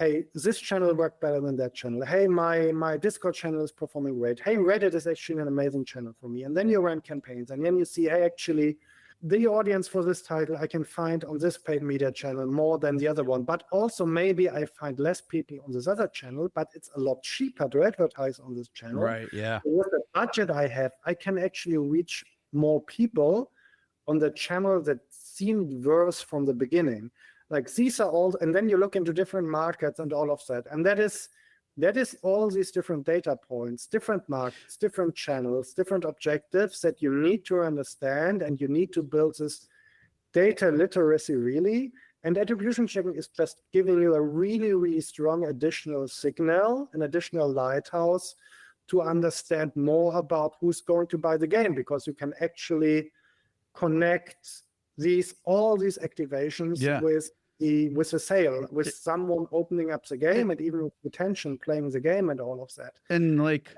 hey, this channel worked better than that channel. Hey, my Discord channel is performing great. Hey, Reddit is actually an amazing channel for me. And then you run campaigns, and then you see, hey, actually, the audience for this title I can find on this paid media channel more than the other one. But also maybe I find less people on this other channel, but it's a lot cheaper to advertise on this channel. Right. Yeah. So with the budget I have, I can actually reach more people on the channel that seemed worse from the beginning. Like these are all, and then you look into different markets and all of that. And that is all these different data points, different markets, different channels, different objectives that you need to understand, and you need to build this data literacy really. And attribution checking is just giving you a really, really strong additional signal, an additional lighthouse to understand more about who's going to buy the game, because you can actually connect all these activations with the sale, with someone opening up the game, and even with retention playing the game and all of that. And like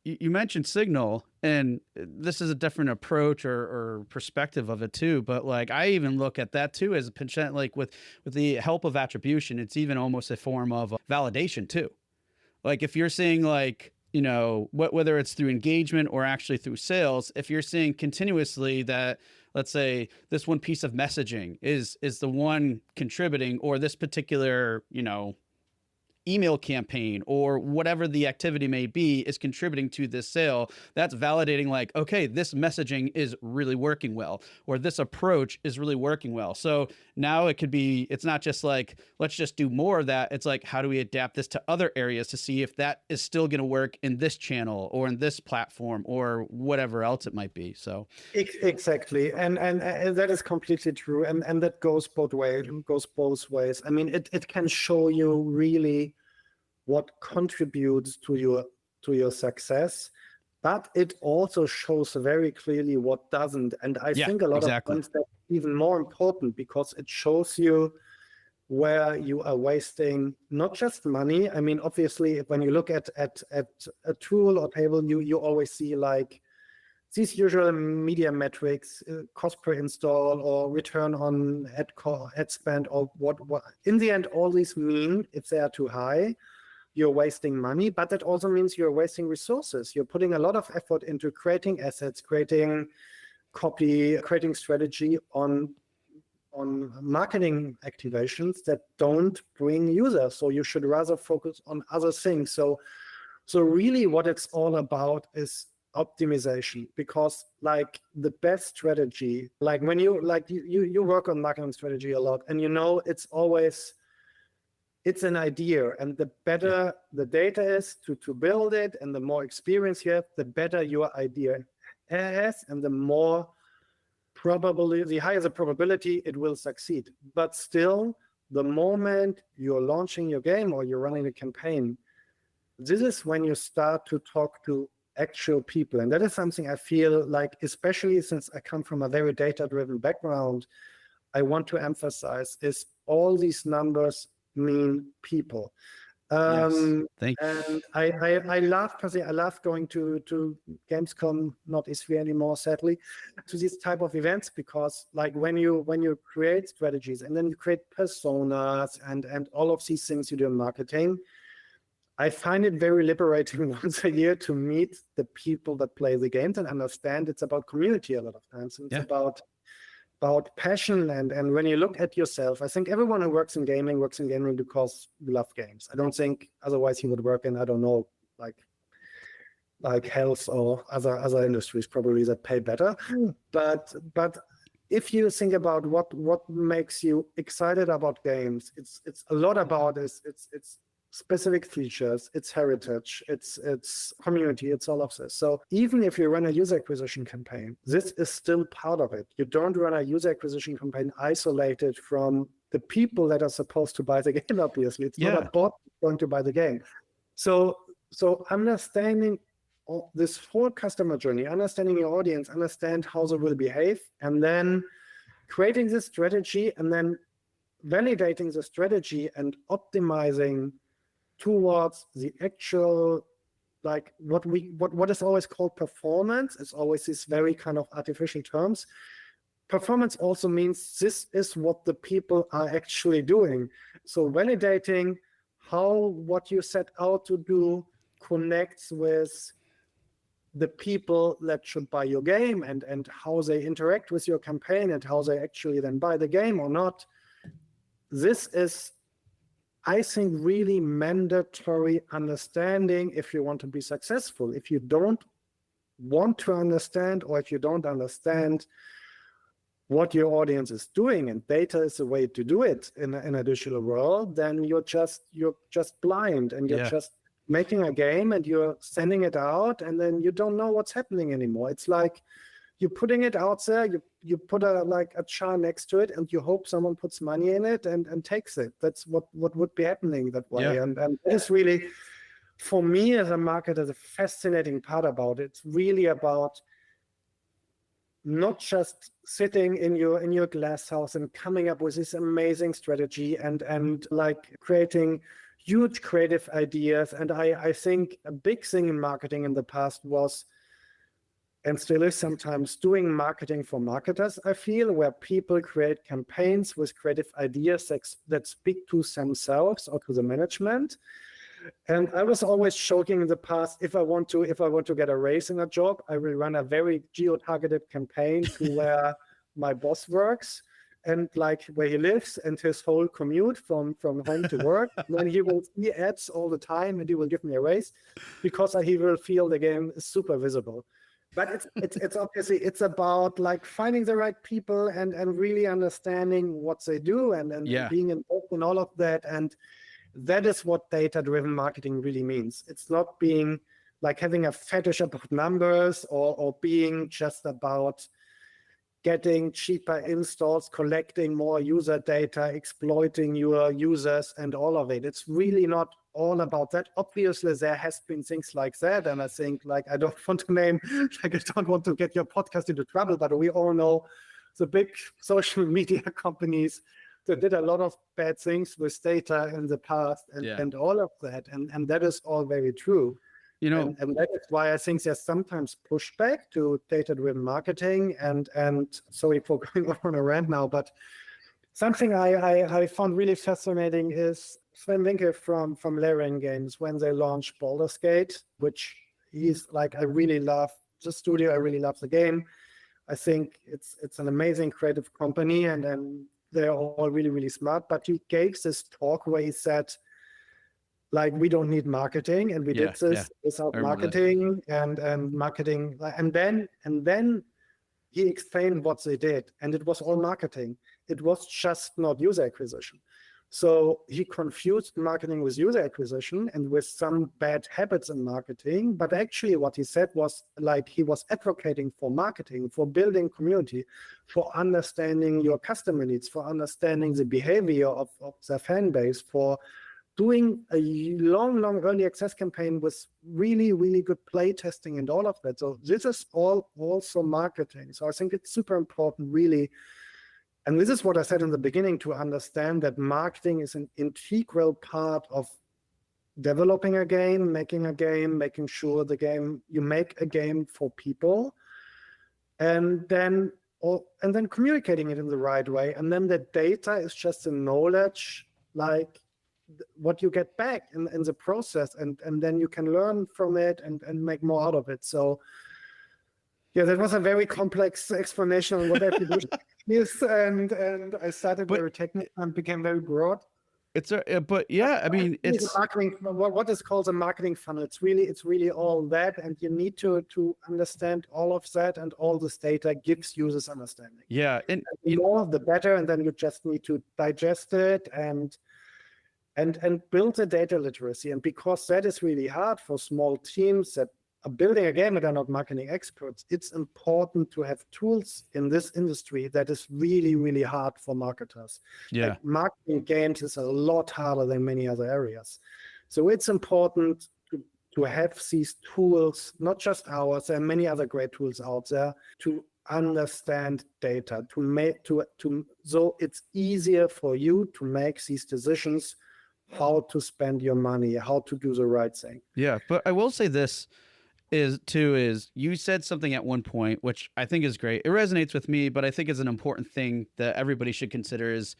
you mentioned signal, and this is a different approach or perspective of it too. But like I even look at that too as a potential, like with the help of attribution, it's even almost a form of validation too. Like if you're seeing like, you know, whether it's through engagement or actually through sales, if you're seeing continuously that, let's say this one piece of messaging is the one contributing, or this particular, you know, email campaign or whatever the activity may be is contributing to this sale, that's validating like, okay, this messaging is really working well, or this approach is really working well. So now it could be, it's not just like, let's just do more of that. It's like, how do we adapt this to other areas to see if that is still going to work in this channel or in this platform or whatever else it might be. So exactly. And that is completely true. And that goes both ways. I mean, it can show you really what contributes to your success, but it also shows very clearly what doesn't. And I think a lot of times that's even more important, because it shows you where you are wasting not just money. I mean, obviously, when you look at a tool or table, you always see like these usual media metrics, cost per install or return on ad spend, or what. In the end, all these mean if they are too high, you're wasting money, but that also means you're wasting resources. You're putting a lot of effort into creating assets, creating copy, creating strategy on marketing activations that don't bring users. So you should rather focus on other things. So really what it's all about is optimization, because like the best strategy, like when you work on marketing strategy a lot, and you know it's an idea, and the better the data is to build it, and the more experience you have, the better your idea is, and the higher the probability it will succeed. But still, the moment you're launching your game or you're running a campaign, this is when you start to talk to actual people. And that is something I feel like, especially since I come from a very data-driven background, I want to emphasize is all these numbers mean people. Thank you. And I love going to Gamescom, not E3 anymore, sadly, to these type of events, because like when you create strategies and then you create personas and all of these things you do in marketing, I find it very liberating once a year to meet the people that play the games and understand it's about community a lot of times. And it's about passion. And when you look at yourself, I think everyone who works in gaming because we love games. I don't think otherwise he would work in, I don't know, like health or other industries probably that pay better. But if you think about what makes you excited about games, it's a lot about it's specific features, it's heritage, it's community, it's all of this. So even if you run a user acquisition campaign, this is still part of it. You don't run a user acquisition campaign isolated from the people that are supposed to buy the game, obviously. It's not a bot going to buy the game. So understanding this whole customer journey, understanding your audience, understand how they will behave, and then creating this strategy, and then validating the strategy and optimizing towards the actual, like what is always called performance. It's always this very kind of artificial terms. Performance also means this is what the people are actually doing. So validating how what you set out to do connects with the people that should buy your game, and how they interact with your campaign and how they actually then buy the game or not. This is, I think, really mandatory understanding if you want to be successful. If you don't want to understand, or if you don't understand what your audience is doing, and data is the way to do it in a digital world, then you're just blind, and you're just making a game and you're sending it out, and then you don't know what's happening anymore. It's like you're putting it out there, you put a jar next to it, and you hope someone puts money in it and takes it. That's what would be happening that way. And that is really, for me as a marketer, the fascinating part about it. It's really about not just sitting in your glass house and coming up with this amazing strategy and like creating huge creative ideas. And I think a big thing in marketing in the past was, and still is sometimes, doing marketing for marketers, I feel, where people create campaigns with creative ideas that speak to themselves or to the management. And I was always joking in the past, if I want to get a raise in a job, I will run a very geo-targeted campaign to where my boss works, and like where he lives and his whole commute from home to work. Then he will see ads all the time, and he will give me a raise because he will feel the game is super visible. But it's obviously, it's about like finding the right people and really understanding what they do and being involved in all of that. And that is what data-driven marketing really means. It's not being like having a fetish about numbers or being just about getting cheaper installs, collecting more user data, exploiting your users and all of it. It's really not all about that. Obviously, there has been things like that. And I think, like, I don't want to name, like, I don't want to get your podcast into trouble, but we all know the big social media companies that did a lot of bad things with data in the past and all of that. And that is all very true. You know, and that is why I think there's sometimes pushback to data-driven marketing. And sorry for going on a rant now, but something I found really fascinating is Sven Winke from Larian Games, when they launched Baldur's Gate, which he's like, I really love the studio, I really love the game. I think it's an amazing creative company, and they're all really, really smart. But he gave this talk where he said, like, we don't need marketing, and we did this without marketing and marketing. And then he explained what they did, and it was all marketing. It was just not user acquisition. So he confused marketing with user acquisition and with some bad habits in marketing. But actually what he said was, like, he was advocating for marketing, for building community, for understanding your customer needs, for understanding the behavior of their fan base, for doing a long early access campaign with really, really good play testing and all of that. So this is all also marketing. So I think it's super important, really. And this is what I said in the beginning, to understand that marketing is an integral part of developing a game, making sure you make a game for people, and then communicating it in the right way. And then the data is just the knowledge, like what you get back in the process, and then you can learn from it and make more out of it. So yeah, that was a very complex explanation on what attribution is, and I started very technical and became very broad. But yeah, I mean, it's marketing. What is called a marketing funnel. It's really all that, and you need to understand all of that, and all this data gives users understanding. Yeah, and the more, the better, and then you just need to digest it and build the data literacy. And because that is really hard for small teams that are building a game and are not marketing experts, it's important to have tools in this industry that is really, really hard for marketers. Yeah. Like, marketing games is a lot harder than many other areas. So it's important to have these tools, not just ours, there are many other great tools out there, to understand data, so it's easier for you to make these decisions, how to spend your money, how to do the right thing. Yeah, but I will say this is you said something at one point, which I think is great. It resonates with me, but I think is an important thing that everybody should consider, is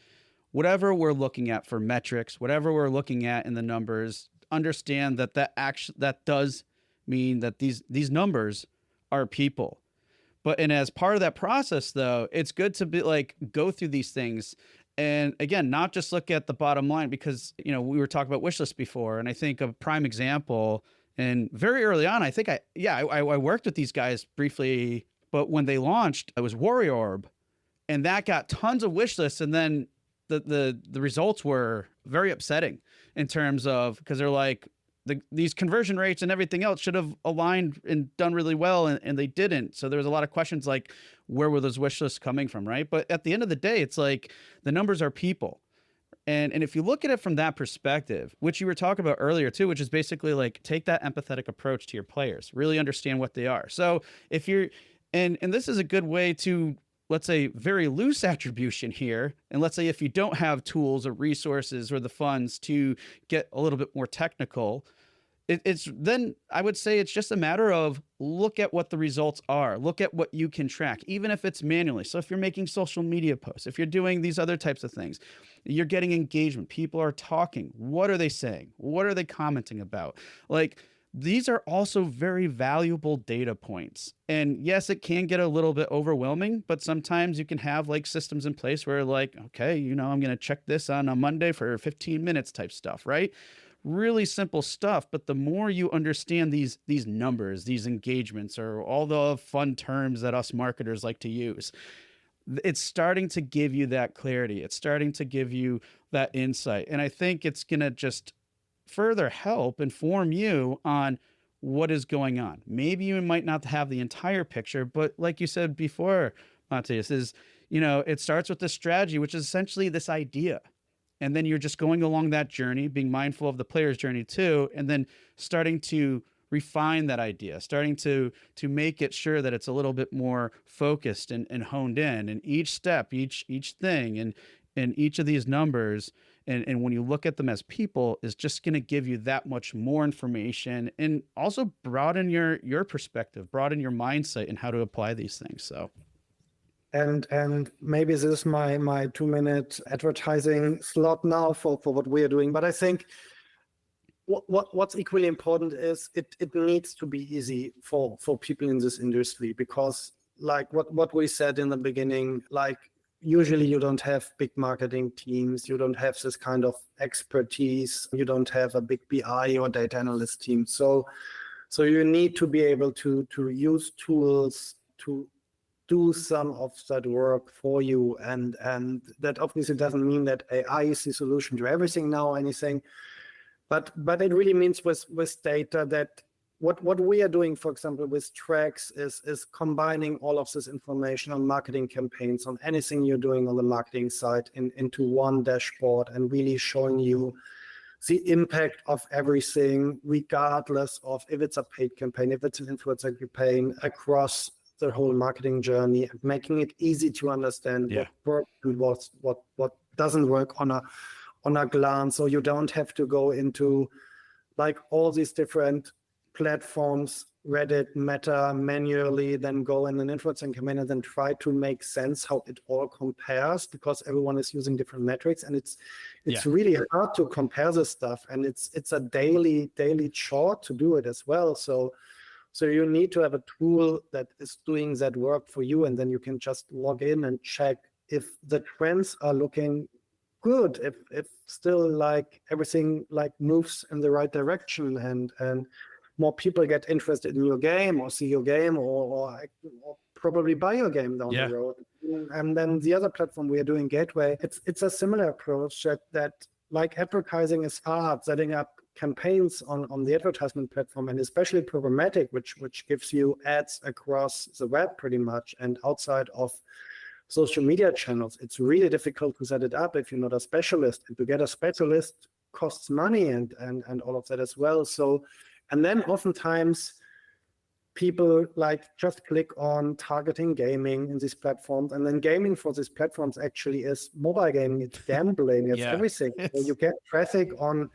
whatever we're looking at for metrics, whatever we're looking at in the numbers, understand that that does mean that these numbers are people. But and as part of that process, though, it's good to be like go through these things, and again, not just look at the bottom line, because we were talking about wish lists before, and I think a prime example, and very early on, I think I worked with these guys briefly, but when they launched, it was Warrior Orb, and that got tons of wish lists, and then the results were very upsetting in terms of, because they're like, these conversion rates and everything else should have aligned and done really well, and they didn't. So there was a lot of questions like, where were those wish lists coming from, right? But at the end of the day, it's like the numbers are people. And if you look at it from that perspective, which you were talking about earlier too, which is basically like take that empathetic approach to your players, really understand what they are. So if you're, and this is a good way to, let's say, very loose attribution here. And let's say if you don't have tools or resources or the funds to get a little bit more technical, it's then I would say it's just a matter of look at what the results are, look at what you can track, even if it's manually. So if you're making social media posts, if you're doing these other types of things, you're getting engagement, people are talking. What are they saying? What are they commenting about? Like, these are also very valuable data points. And yes, it can get a little bit overwhelming, but sometimes you can have like systems in place where like, okay, I'm going to check this on a Monday for 15 minutes type stuff, right? Really simple stuff. But the more you understand these numbers, these engagements, or all the fun terms that us marketers like to use, it's starting to give you that clarity. It's starting to give you that insight. And I think it's going to just further help inform you on what is going on. Maybe you might not have the entire picture, but like you said before, Matthias, is, it starts with this strategy, which is essentially this idea. And then you're just going along that journey, being mindful of the player's journey too, and then starting to refine that idea, starting to make it sure that it's a little bit more focused and honed in. And each step, each thing, and each of these numbers, and when you look at them as people, is just going to give you that much more information, and also broaden your perspective, broaden your mindset in how to apply these things. So. And maybe this is my 2-minute advertising slot now for what we are doing. But I think what's equally important is it needs to be easy for people in this industry, because like what we said in the beginning, like usually you don't have big marketing teams, you don't have this kind of expertise, you don't have a big BI or data analyst team. So you need to be able to use tools to do some of that work for you, and that obviously doesn't mean that AI is the solution to everything now or anything, but it really means with data that what we are doing, for example, with tracks is combining all of this information on marketing campaigns, on anything you're doing on the marketing side into one dashboard, and really showing you the impact of everything, regardless of if it's a paid campaign, if it's an influencer campaign, across the whole marketing journey, making it easy to understand what works and what doesn't work on a glance. So you don't have to go into like all these different platforms, Reddit, Meta, manually, then go in an influencing campaign and then try to make sense how it all compares, because everyone is using different metrics, and it's really hard to compare this stuff, and it's a daily chore to do it as well. So you need to have a tool that is doing that work for you, and then you can just log in and check if the trends are looking good, if still like everything like moves in the right direction, and more people get interested in your game or see your game or probably buy your game down the road. And then the other platform we are doing, Gateway, it's a similar approach that like advertising is hard, setting up campaigns on the advertisement platform, and especially programmatic, which gives you ads across the web pretty much and outside of social media channels. It's really difficult to set it up if you're not a specialist, and to get a specialist costs money and all of that as well. So, and then oftentimes people like just click on targeting gaming in these platforms, and then gaming for these platforms actually is mobile gaming, it's gambling, it's everything. So you get traffic on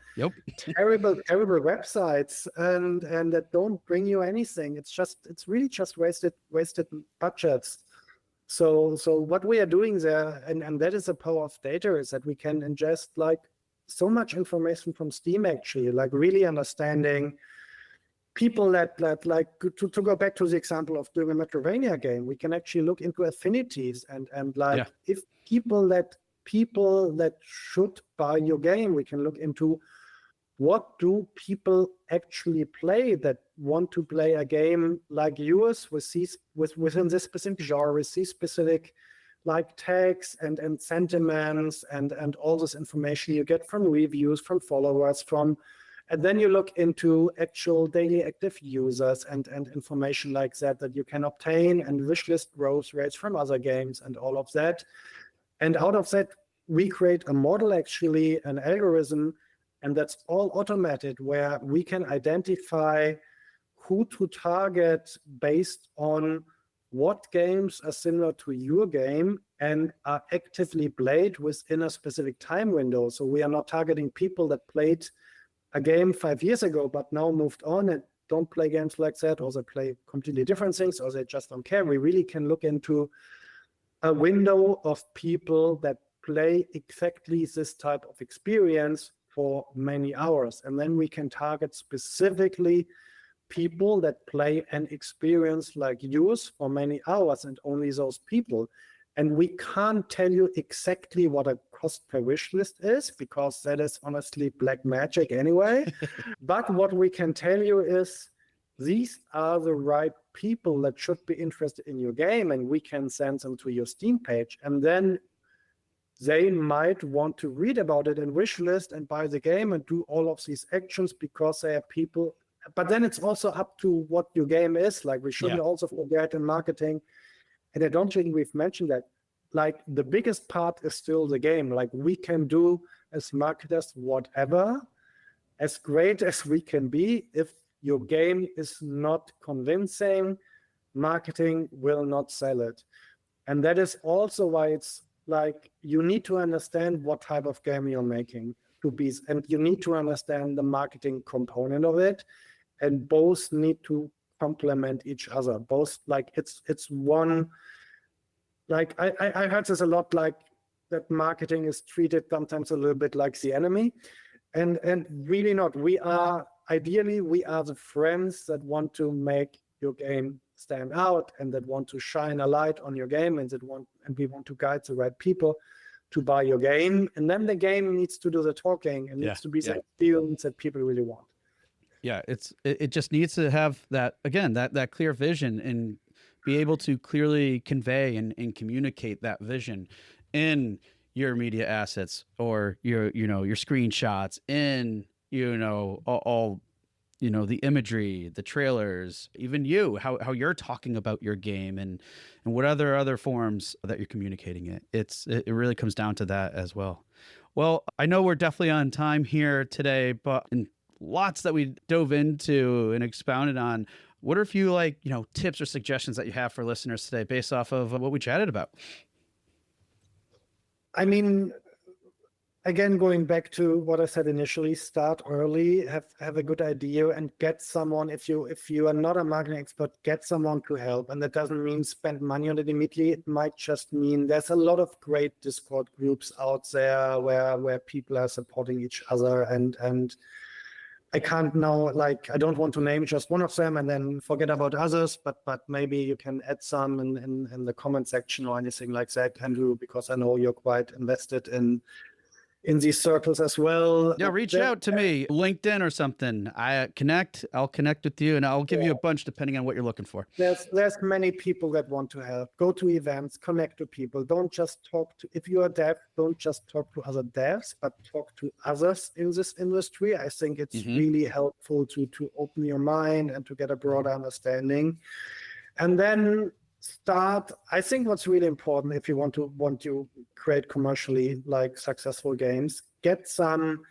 terrible websites and that don't bring you anything. It's really just wasted budgets. So what we are doing there, and that is the power of data, is that we can ingest like so much information from Steam, actually, like really understanding people that like to go back to the example of doing a Metroidvania game, we can actually look into affinities and like Yeah. if people that should buy your game, we can look into what do people actually play that want to play a game like yours with these within this specific genre, with these specific like tags and sentiments and all this information you get from reviews, from followers, and then you look into actual daily active users and information like that you can obtain, and wishlist growth rates from other games and all of that. And out of that, we create a model, actually, an algorithm, and that's all automated, where we can identify who to target based on what games are similar to your game and are actively played within a specific time window. So we are not targeting people that played a game 5 years ago, but now moved on and don't play games like that, or they play completely different things, or they just don't care. We really can look into a window of people that play exactly this type of experience for many hours. And then we can target specifically people that play an experience like yours for many hours, and only those people. And we can't tell you exactly what a cost per wish list is, because that is honestly black magic anyway. But what we can tell you is these are the right people that should be interested in your game, and we can send them to your Steam page. And then they might want to read about it and wish list and buy the game and do all of these actions because they are people. But then it's also up to what your game is. Like, we shouldn't also forget in marketing, and I don't think we've mentioned that, like, the biggest part is still the game. Like, we can do as marketers whatever, as great as we can be. If your game is not convincing, marketing will not sell it. And that is also why it's like, you need to understand what type of game you're making to be, and you need to understand the marketing component of it, and both need to complement each other. Both, like, it's one, like, I heard this a lot, like, that marketing is treated sometimes a little bit like the enemy, and really not. We are the friends that want to make your game stand out, and that want to shine a light on your game, and we want to guide the right people to buy your game. And then the game needs to do the talking, and needs to be the experience that people really want. Yeah, it just needs to have that, again, that clear vision, and be able to clearly convey and communicate that vision in your media assets, or your screenshots, in all the imagery, the trailers, even how you're talking about your game, and what other forms that you're communicating it. It really comes down to that as well. Well, I know we're definitely on time here today, but lots that we dove into and expounded on. What are a few tips or suggestions that you have for listeners today based off of what we chatted about? I mean, again, going back to what I said initially, start early, have a good idea, and get someone. If you are not a marketing expert, get someone to help. And that doesn't mean spend money on it immediately. It might just mean there's a lot of great Discord groups out there where people are supporting each other, and I can't now, like, I don't want to name just one of them and then forget about others, but maybe you can add some in the comment section or anything like that, Andrew, because I know you're quite invested in these circles as well. Yeah, reach out to me, LinkedIn or something. I'll connect with you, and I'll give you a bunch depending on what you're looking for. There's many people that want to help. Go to events, connect to people. Don't just talk to, if you're a dev, don't just talk to other devs, but talk to others in this industry. I think it's really helpful to open your mind and to get a broader understanding. And then start. I think what's really important, if you want to create commercially successful games, get some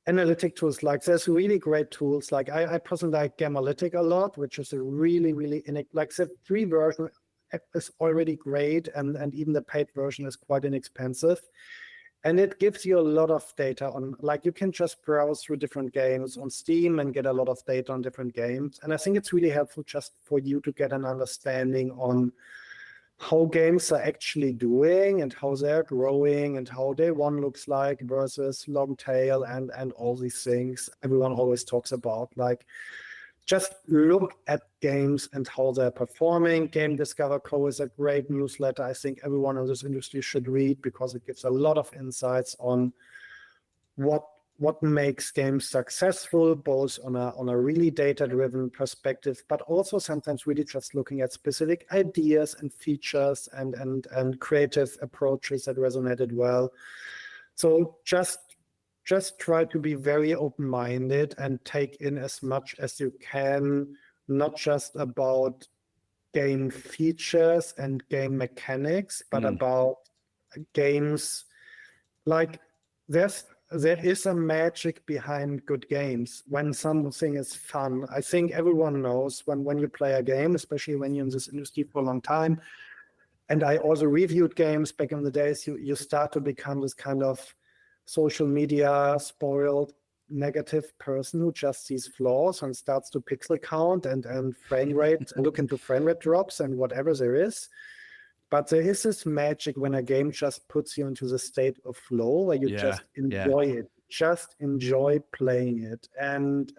analytic tools. Like, there's really great tools. Like, I personally like Gamalytic a lot, which is a really the free version is already great, and even the paid version is quite inexpensive. And it gives you a lot of data on, like, you can just browse through different games on Steam and get a lot of data on different games. And I think it's really helpful just for you to get an understanding on how games are actually doing and how they're growing and how day one looks like versus long tail and all these things everyone always talks about. Like, just look at games and how they're performing. Game Discover Co. is a great newsletter I think everyone in this industry should read, because it gives a lot of insights on what makes games successful, both on a really data-driven perspective, but also sometimes really just looking at specific ideas and features and creative approaches that resonated well. So just try to be very open-minded and take in as much as you can, not just about game features and game mechanics, but about games. Like, there is a magic behind good games when something is fun. I think everyone knows when you play a game, especially when you're in this industry for a long time. And I also reviewed games back in the days, you start to become this kind of social media spoiled negative person who just sees flaws and starts to pixel count and frame rate and look into frame rate drops and whatever there is. But there is this magic when a game just puts you into the state of flow where you just enjoy it, just enjoy playing it. And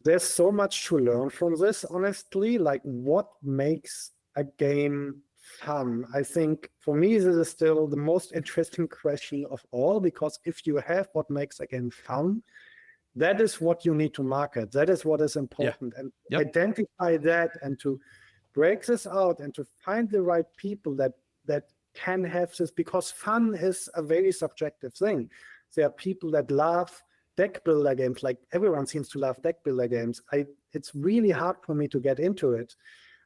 there's so much to learn from this, honestly. Like, what makes a game fun? I think for me, this is still the most interesting question of all, because if you have what makes a game fun, that is what you need to market. That is what is important. And identify that and to break this out and to find the right people that can have this, because fun is a very subjective thing. There are people that love deck builder games, like everyone seems to love deck builder games. It's really hard for me to get into it.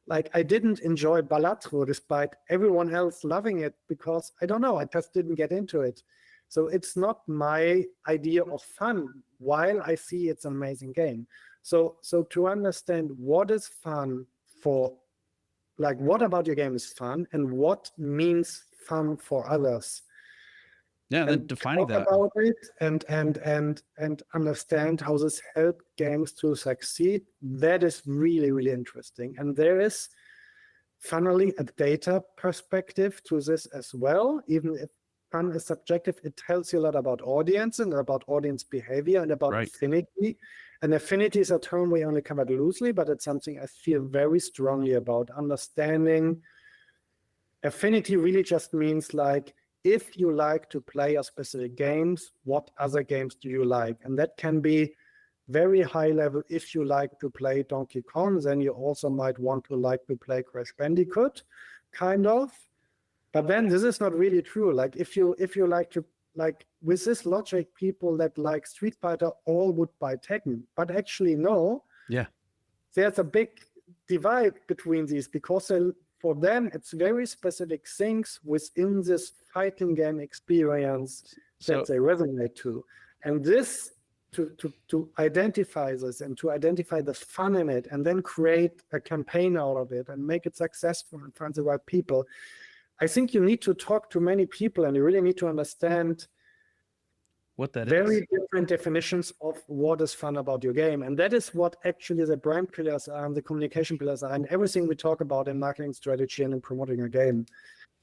Like, I didn't enjoy Balatro despite everyone else loving it, because I don't know, I just didn't get into it. So it's not my idea of fun, while I see it's an amazing game. So to understand what is fun for, like, what about your game is fun and what means fun for others. Yeah, then defining that about it and understand how this helps games to succeed. That is really, really interesting. And there is, funnily, a data perspective to this as well. Even if fun is subjective, it tells you a lot about audience and about audience behavior and about affinity. And affinity is a term we only covered loosely, but it's something I feel very strongly about. Understanding affinity really just means, like, if you like to play a specific games, what other games do you like? And that can be very high level. If you like to play Donkey Kong, then you also might want to like to play Crash Bandicoot, kind of. But then this is not really true. Like, if you like to, like, with this logic, people that like Street Fighter all would buy Tekken. But actually, no. Yeah. There's a big divide between these, because for them, it's very specific things within this fighting game experience that they resonate to. And this, to identify this and to identify the fun in it, and then create a campaign out of it and make it successful and find the right people. I think you need to talk to many people, and you really need to understand what that very is. Different definitions of what is fun about your game. And that is what actually the brand pillars are and the communication pillars are, and everything we talk about in marketing strategy and in promoting a game.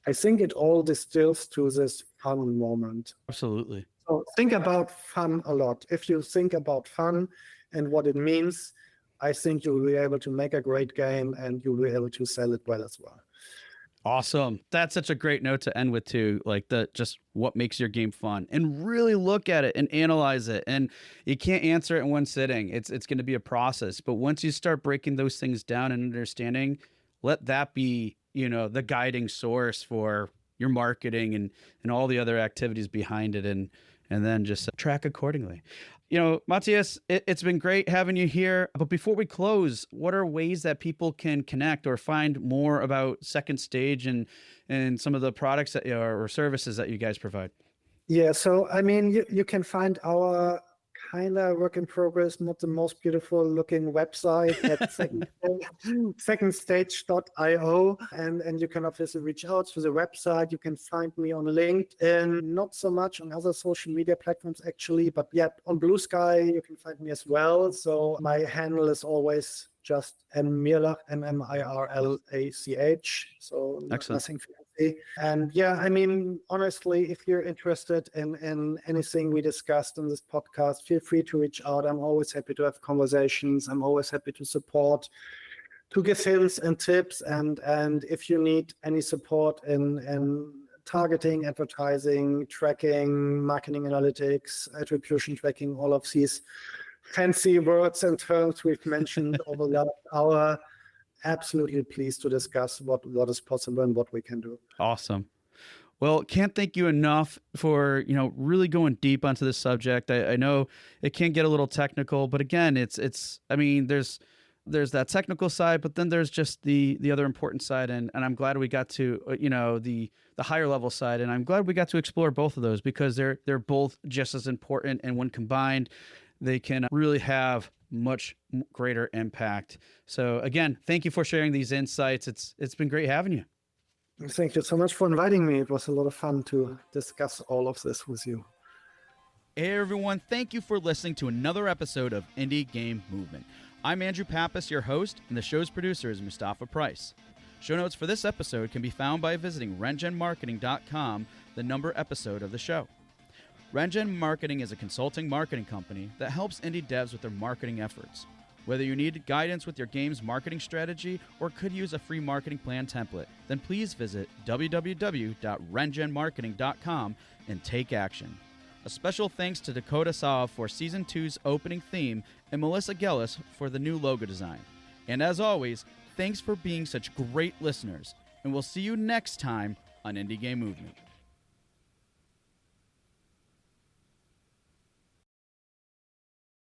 I think it all distills to this fun moment. Absolutely. So think about fun a lot. If you think about fun and what it means, I think you'll be able to make a great game and you'll be able to sell it well as well. Awesome. That's such a great note to end with too. Like, just what makes your game fun, and really look at it and analyze it. And you can't answer it in one sitting. It's going to be a process. But once you start breaking those things down and understanding, let that be, the guiding source for your marketing and all the other activities behind it. And then just track accordingly. Matthias, it's been great having you here. But before we close, what are ways that people can connect or find more about Second Stage and some of the products that or services that you guys provide? Yeah, so I mean, you can find our kind of work in progress, not the most beautiful looking website at secondstage.io. And you can obviously reach out to the website. You can find me on LinkedIn, not so much on other social media platforms actually, but yet on Blue Sky, you can find me as well. So my handle is always just Mirlach, Mirlach. So Excellent. nothing fancy. And yeah, I mean, honestly, if you're interested in anything we discussed in this podcast, feel free to reach out. I'm always happy to have conversations. I'm always happy to support, to give hints and tips. And if you need any support in targeting, advertising, tracking, marketing analytics, attribution tracking, all of these fancy words and terms we've mentioned over the last hour, absolutely pleased to discuss what is possible and what we can do. Awesome. Well, can't thank you enough for, really going deep onto this subject. I know it can get a little technical, but again, I mean, there's that technical side, but then there's just the other important side. And I'm glad we got to, the higher level side. And I'm glad we got to explore both of those because they're both just as important. And when combined, they can really have much greater impact. So again, thank you for sharing these insights. It's been great having you. Thank you so much for inviting me. It was a lot of fun to discuss all of this with you. Hey everyone, thank you for listening to another episode of Indie Game Movement. I'm Andrew Pappas, your host, and the show's producer is Mustafa Price. Show notes for this episode can be found by visiting rengenmarketing.com, the number episode of the show. Rengen Marketing is a consulting marketing company that helps indie devs with their marketing efforts. Whether you need guidance with your game's marketing strategy or could use a free marketing plan template, then please visit www.rengenmarketing.com and take action. A special thanks to Dakota Saw for Season 2's opening theme and Melissa Gellis for the new logo design. And as always, thanks for being such great listeners, and we'll see you next time on Indie Game Movement.